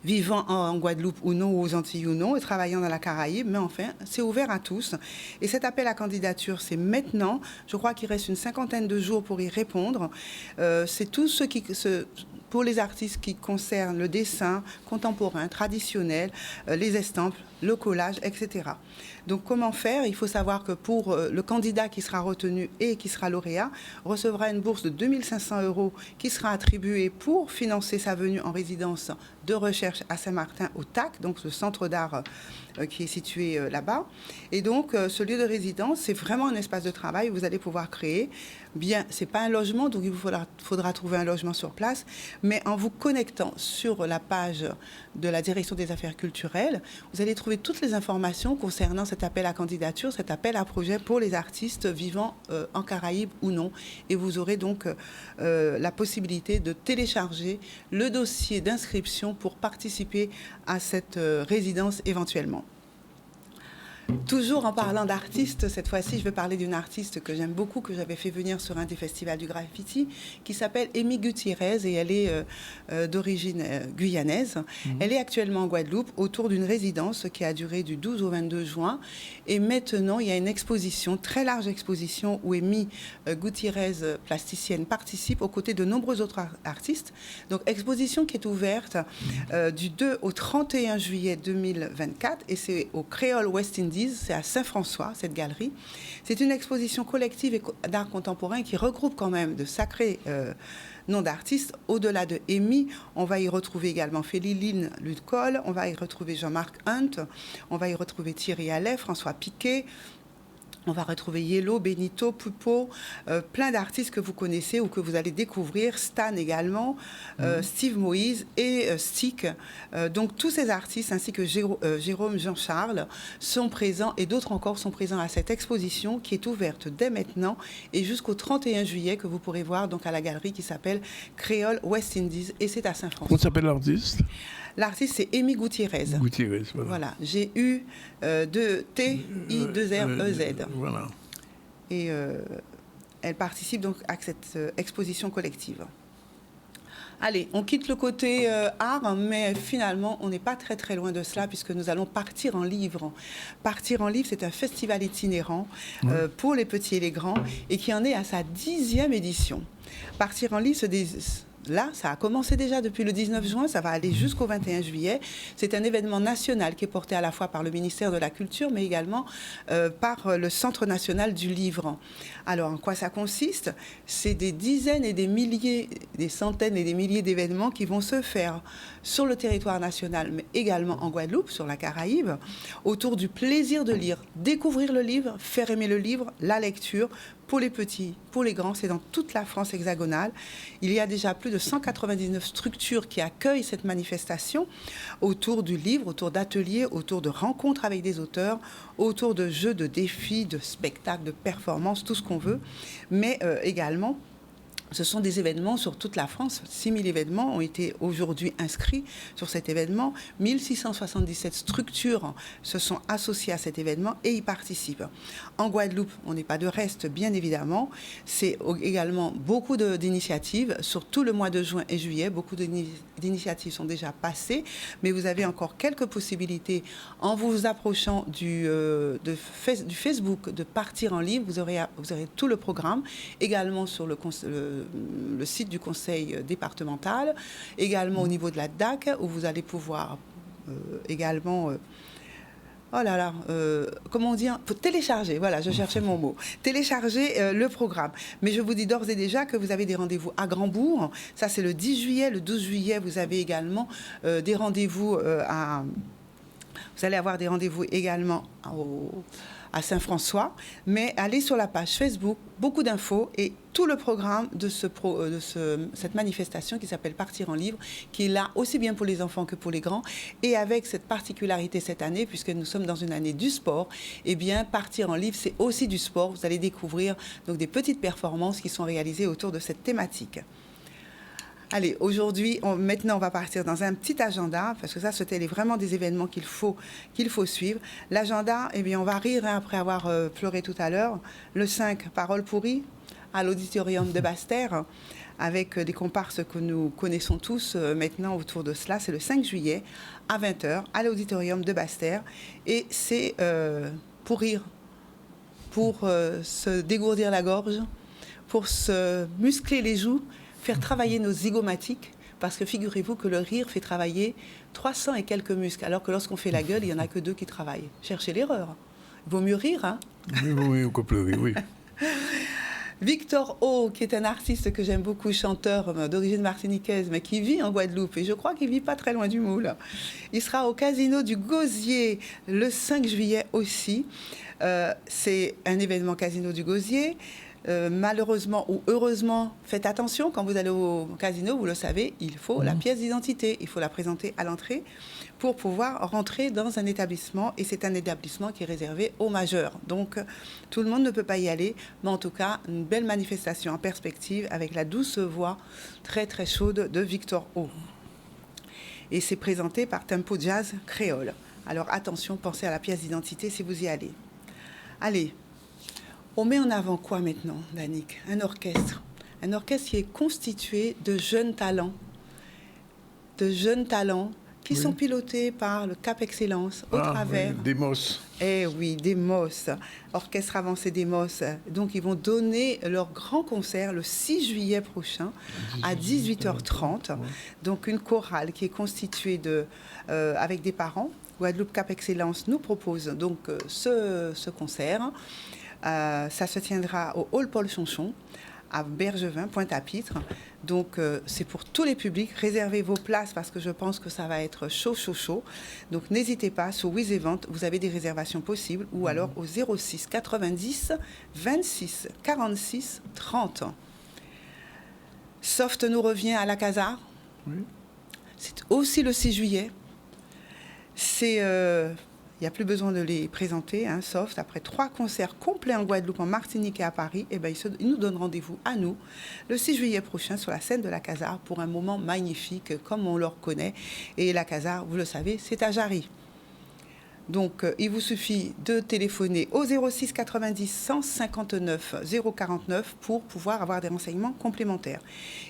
vivant en Guadeloupe ou non, ou aux Antilles ou non, et travaillant dans la Caraïbe, mais enfin, c'est ouvert à tous. Et cet appel à candidature, c'est maintenant. Je crois qu'il reste une 50aine de jours pour y répondre. C'est tout ce qui... pour les artistes qui concernent le dessin contemporain, traditionnel, les estampes, le collage, etc. Donc, comment faire? Il faut savoir que pour le candidat qui sera retenu et qui sera lauréat, recevra une bourse de 2 500 € qui sera attribuée pour financer sa venue en résidence de recherche à Saint-Martin au TAC, donc le centre d'art qui est situé là-bas. Et donc, ce lieu de résidence, c'est vraiment un espace de travail où vous allez pouvoir créer. Bien, ce n'est pas un logement, donc il vous faudra trouver un logement sur place, mais en vous connectant sur la page de la Direction des Affaires culturelles, vous allez trouver toutes les informations concernant cet appel à candidature, cet appel à projet pour les artistes vivant en Caraïbes ou non. Et vous aurez donc la possibilité de télécharger le dossier d'inscription pour participer à cette résidence éventuellement. Toujours en parlant d'artistes, cette fois-ci, je vais parler d'une artiste que j'aime beaucoup, que j'avais fait venir sur un des festivals du graffiti, qui s'appelle Amy Gutiérrez, et elle est d'origine guyanaise. Elle est actuellement en Guadeloupe, autour d'une résidence qui a duré du 12 au 22 juin. Et maintenant, il y a une exposition, très large exposition, où Amy Gutiérrez, plasticienne, participe aux côtés de nombreux autres artistes. Donc, exposition qui est ouverte du 2 au 31 juillet 2024, et c'est au Creole West Indies. C'est à Saint-François, cette galerie. C'est une exposition collective d'art contemporain qui regroupe quand même de sacrés noms d'artistes. Au-delà de Amy, on va y retrouver également Féliline Ludcol, on va y retrouver Jean-Marc Hunt, on va y retrouver Thierry Allais, François Piquet. On va retrouver Yellow, Benito, Pupo, plein d'artistes que vous connaissez ou que vous allez découvrir, Stan également, Steve Moïse et Stick. Donc tous ces artistes ainsi que Jérôme Jean-Charles sont présents et d'autres encore sont présents à cette exposition qui est ouverte dès maintenant et jusqu'au 31 juillet que vous pourrez voir donc à la galerie qui s'appelle Creole West Indies et c'est à Saint-François.
Comment s'appelle l'artiste?
L'artiste, c'est Amy Gutiérrez.
Gutiérrez, voilà.
Voilà, G-U-T-I-2-R-E-Z.
Voilà.
Et elle participe donc à cette exposition collective. Allez, on quitte le côté art, mais finalement, on n'est pas très très loin de cela puisque nous allons partir en livre. Partir en livre, c'est un festival itinérant pour les petits et les grands et qui en est à sa 10e édition. Partir en livre, là, ça a commencé déjà depuis le 19 juin, ça va aller jusqu'au 21 juillet. C'est un événement national qui est porté à la fois par le ministère de la Culture, mais également par le Centre national du livre. Alors, en quoi ça consiste? C'est des dizaines et des milliers, des centaines et des milliers d'événements qui vont se faire sur le territoire national, mais également en Guadeloupe, sur la Caraïbe, autour du plaisir de lire, découvrir le livre, faire aimer le livre, la lecture, pour les petits, pour les grands, c'est dans toute la France hexagonale. Il y a déjà plus de 199 structures qui accueillent cette manifestation autour du livre, autour d'ateliers, autour de rencontres avec des auteurs, autour de jeux, de défis, de spectacles, de performances, tout ce qu'on veut, mais également ce sont des événements sur toute la France. 6 000 événements ont été aujourd'hui inscrits sur cet événement. 1677 structures se sont associées à cet événement et y participent. En Guadeloupe, on n'est pas de reste, bien évidemment. C'est également beaucoup d'initiatives sur tout le mois de juin et juillet. Beaucoup d'initiatives sont déjà passées, mais vous avez encore quelques possibilités en vous approchant du Facebook de Partir en livre. Vous aurez tout le programme, également sur le site du conseil départemental, également au niveau de la DAC, où vous allez pouvoir également oh là là, comment on dit, faut télécharger, voilà, je cherchais mon mot, télécharger le programme. Mais je vous dis d'ores et déjà que vous avez des rendez-vous à Grandbourg, ça c'est le 10 juillet, le 12 juillet, vous avez également des rendez-vous vous allez avoir des rendez-vous également à Saint-François, mais allez sur la page Facebook, beaucoup d'infos et tout le programme de cette manifestation qui s'appelle Partir en livre, qui est là aussi bien pour les enfants que pour les grands, et avec cette particularité cette année, puisque nous sommes dans une année du sport, eh bien Partir en livre, c'est aussi du sport. Vous allez découvrir donc des petites performances qui sont réalisées autour de cette thématique. Allez, aujourd'hui, maintenant, on va partir dans un petit agenda, parce que ça, c'était vraiment des événements qu'il faut suivre. L'agenda, eh bien, on va rire après avoir pleuré tout à l'heure. Le 5, Paroles pourries, à l'auditorium de Basse-Terre, avec des comparses que nous connaissons tous maintenant autour de cela. C'est le 5 juillet, à 20h, à l'auditorium de Basse-Terre. Et c'est pour rire, pour se dégourdir la gorge, pour se muscler les joues, faire travailler nos zygomatiques, parce que figurez-vous que le rire fait travailler 300 et quelques muscles, alors que lorsqu'on fait la gueule, il n'y en a que 2 qui travaillent. Cherchez l'erreur. Il vaut mieux rire, hein?
Oui, on peut pleurer, oui.
Victor O, qui est un artiste que j'aime beaucoup, chanteur d'origine martiniquaise, mais qui vit en Guadeloupe, et je crois qu'il ne vit pas très loin du moule. Il sera au Casino du Gosier le 5 juillet aussi. C'est un événement Casino du Gosier. Malheureusement ou heureusement, faites attention, quand vous allez au casino, vous le savez, il faut la pièce d'identité, il faut la présenter à l'entrée pour pouvoir rentrer dans un établissement, et c'est un établissement qui est réservé aux majeurs. Donc, tout le monde ne peut pas y aller, mais en tout cas, une belle manifestation en perspective avec la douce voix très très chaude de Victor O. Et c'est présenté par Tempo Jazz Créole. Alors attention, pensez à la pièce d'identité si vous y allez. Allez. On met en avant quoi maintenant, Danick? Un orchestre. Un orchestre qui est constitué de jeunes talents qui sont pilotés par le Cap Excellence au travers...
Oui, Demos.
Eh oui, Demos, Orchestre Avancé Demos. Donc, ils vont donner leur grand concert le 6 juillet prochain à 18h30. Donc, une chorale qui est constituée avec des parents. Guadeloupe Cap Excellence nous propose donc ce concert. Ça se tiendra au Hall Paul Chonchon, à Bergevin, Pointe-à-Pitre. Donc, c'est pour tous les publics. Réservez vos places parce que je pense que ça va être chaud. Donc, n'hésitez pas, sur WizEvent, vous avez des réservations possibles ou alors au 06 90 26 46 30. Soft nous revient à la Casa. Oui. C'est aussi le 6 juillet. Il n'y a plus besoin de les présenter, hein, Soft. Après 3 concerts complets en Guadeloupe, en Martinique et à Paris, eh ben, ils nous donnent rendez-vous à nous le 6 juillet prochain sur la scène de la Casa pour un moment magnifique comme on leur connaît. Et la Casa, vous le savez, c'est à Jarry. Donc, il vous suffit de téléphoner au 06 90 159 049 pour pouvoir avoir des renseignements complémentaires.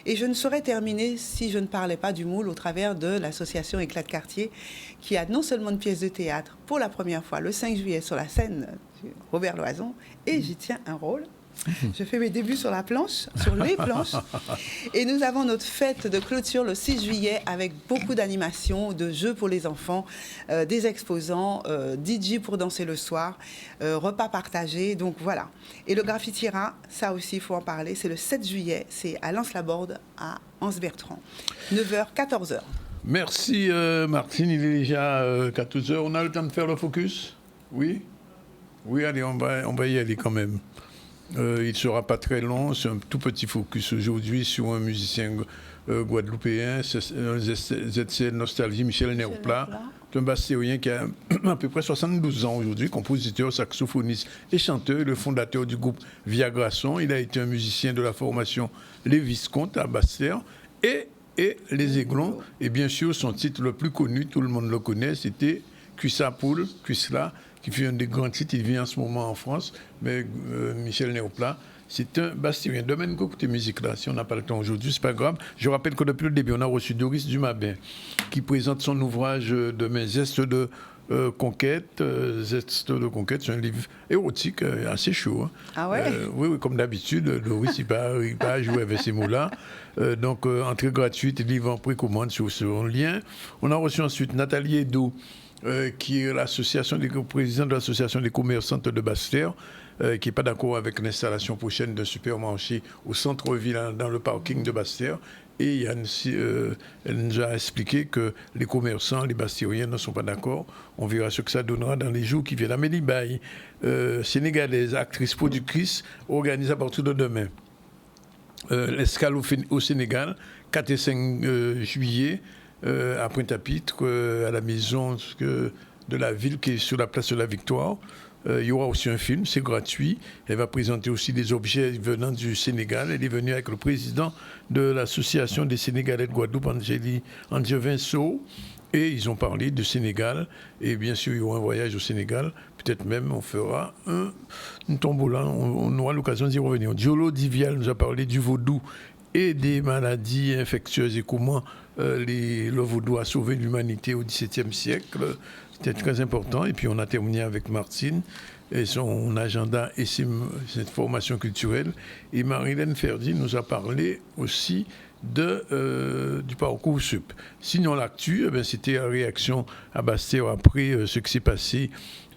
Et je ne saurais terminer si je ne parlais pas du moule au travers de l'association Éclat de Quartier qui a non seulement une pièce de théâtre pour la première fois le 5 juillet sur la scène Robert Loison, et j'y tiens un rôle. Je fais mes débuts sur les planches. Et nous avons notre fête de clôture le 6 juillet avec beaucoup d'animations, de jeux pour les enfants, des exposants, DJ pour danser le soir, repas partagés. Donc voilà. Et le Graffitira, ça aussi, il faut en parler. C'est le 7 juillet. C'est à Lens-la-Borde, à Anse-Bertrand. 9h, 14h.
Merci Martine. Il est déjà 14h. On a le temps de faire le focus? Oui? Oui, allez, on va y aller quand même. Il ne sera pas très long, c'est un tout petit focus aujourd'hui sur un musicien guadeloupéen, ZCL Nostalgie, Michel Neropla. C'est un bastérien qui a à peu près 72 ans aujourd'hui, compositeur, saxophoniste et chanteur, le fondateur du groupe Viagrason. Il a été un musicien de la formation Les Viscontes à Basse-Terre et Les Aiglons. Et bien sûr, son titre le plus connu, tout le monde le connaît, c'était Cuissa Poule, Cuissla, qui fait un des grands titres. Il vit en ce moment en France, mais Michel Neropla, c'est un bastérien. Demain, nous écoutez musique là, si on n'a pas le temps aujourd'hui, c'est pas grave. Je rappelle que depuis le début, on a reçu Doris Dumabin, qui présente son ouvrage demain, Zeste de Conquête. Zeste de Conquête, c'est un livre érotique assez chaud. Hein.
Ah ouais?
Oui, comme d'habitude, Doris, il va jouer avec ces mots-là. Donc, entrée gratuite, livre en précommande sur ce lien. On a reçu ensuite Nathalie Edo, qui est le président de l'association des commerçantes de Basse-Terre, qui n'est pas d'accord avec l'installation prochaine d'un supermarché au centre-ville, dans le parking de Basse-Terre. Et elle nous a expliqué que les commerçants, les Bastériens ne sont pas d'accord. On verra ce que ça donnera dans les jours qui viennent. Amélie Baye, sénégalaise, actrice, productrice, organise à partir de demain l'escale au Sénégal, 4 et 5 juillet, à Pointe-à-Pitre, à la maison de la ville qui est sur la place de la Victoire. Il y aura aussi un film, c'est gratuit. Elle va présenter aussi des objets venant du Sénégal. Elle est venue avec le président de l'association des Sénégalais de Guadeloupe, Angevin Sow, et ils ont parlé du Sénégal. Et bien sûr, il y aura un voyage au Sénégal. Peut-être même on fera une tombola. On aura l'occasion d'y revenir. Diolo Divial nous a parlé du vaudou et des maladies infectieuses et comment le vaudou a sauvé l'humanité au XVIIe siècle. C'était très important. Et puis on a terminé avec Martine et son agenda et cette formation culturelle. Et Marilène Ferdi nous a parlé aussi du parcours SUP. Sinon, l'actu, c'était la réaction à Basse-Terre après ce qui s'est passé,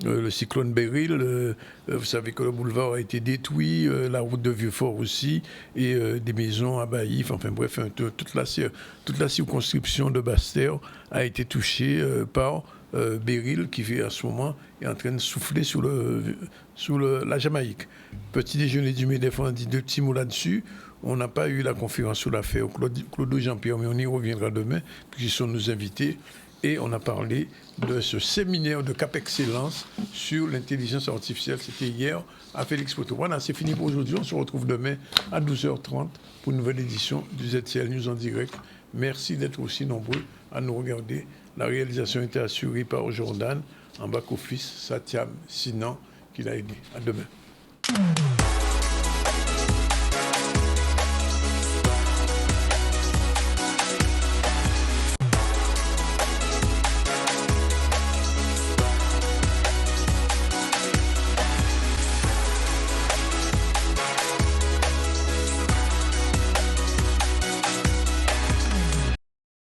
le cyclone Beryl. Vous savez que le boulevard a été détruit, la route de Vieux-Fort aussi, et des maisons à Baïf. Enfin bref, toute la circonscription de Basse-Terre a été touchée par Beryl, qui à ce moment est en train de souffler sur la Jamaïque. Petit déjeuner du MEDEF, on a dit 2 petits mots là-dessus. On n'a pas eu la conférence sur l'affaire Claude Jean-Pierre, mais on y reviendra demain, puisqu'ils sont nos invités. Et on a parlé de ce séminaire de Cap Excellence sur l'intelligence artificielle. C'était hier à Félix Poto. Voilà, c'est fini pour aujourd'hui. On se retrouve demain à 12h30 pour une nouvelle édition du ZCL News en direct. Merci d'être aussi nombreux à nous regarder. La réalisation était assurée par Jordan, en back-office, Satyam Sinan, qui l'a aidé. À demain.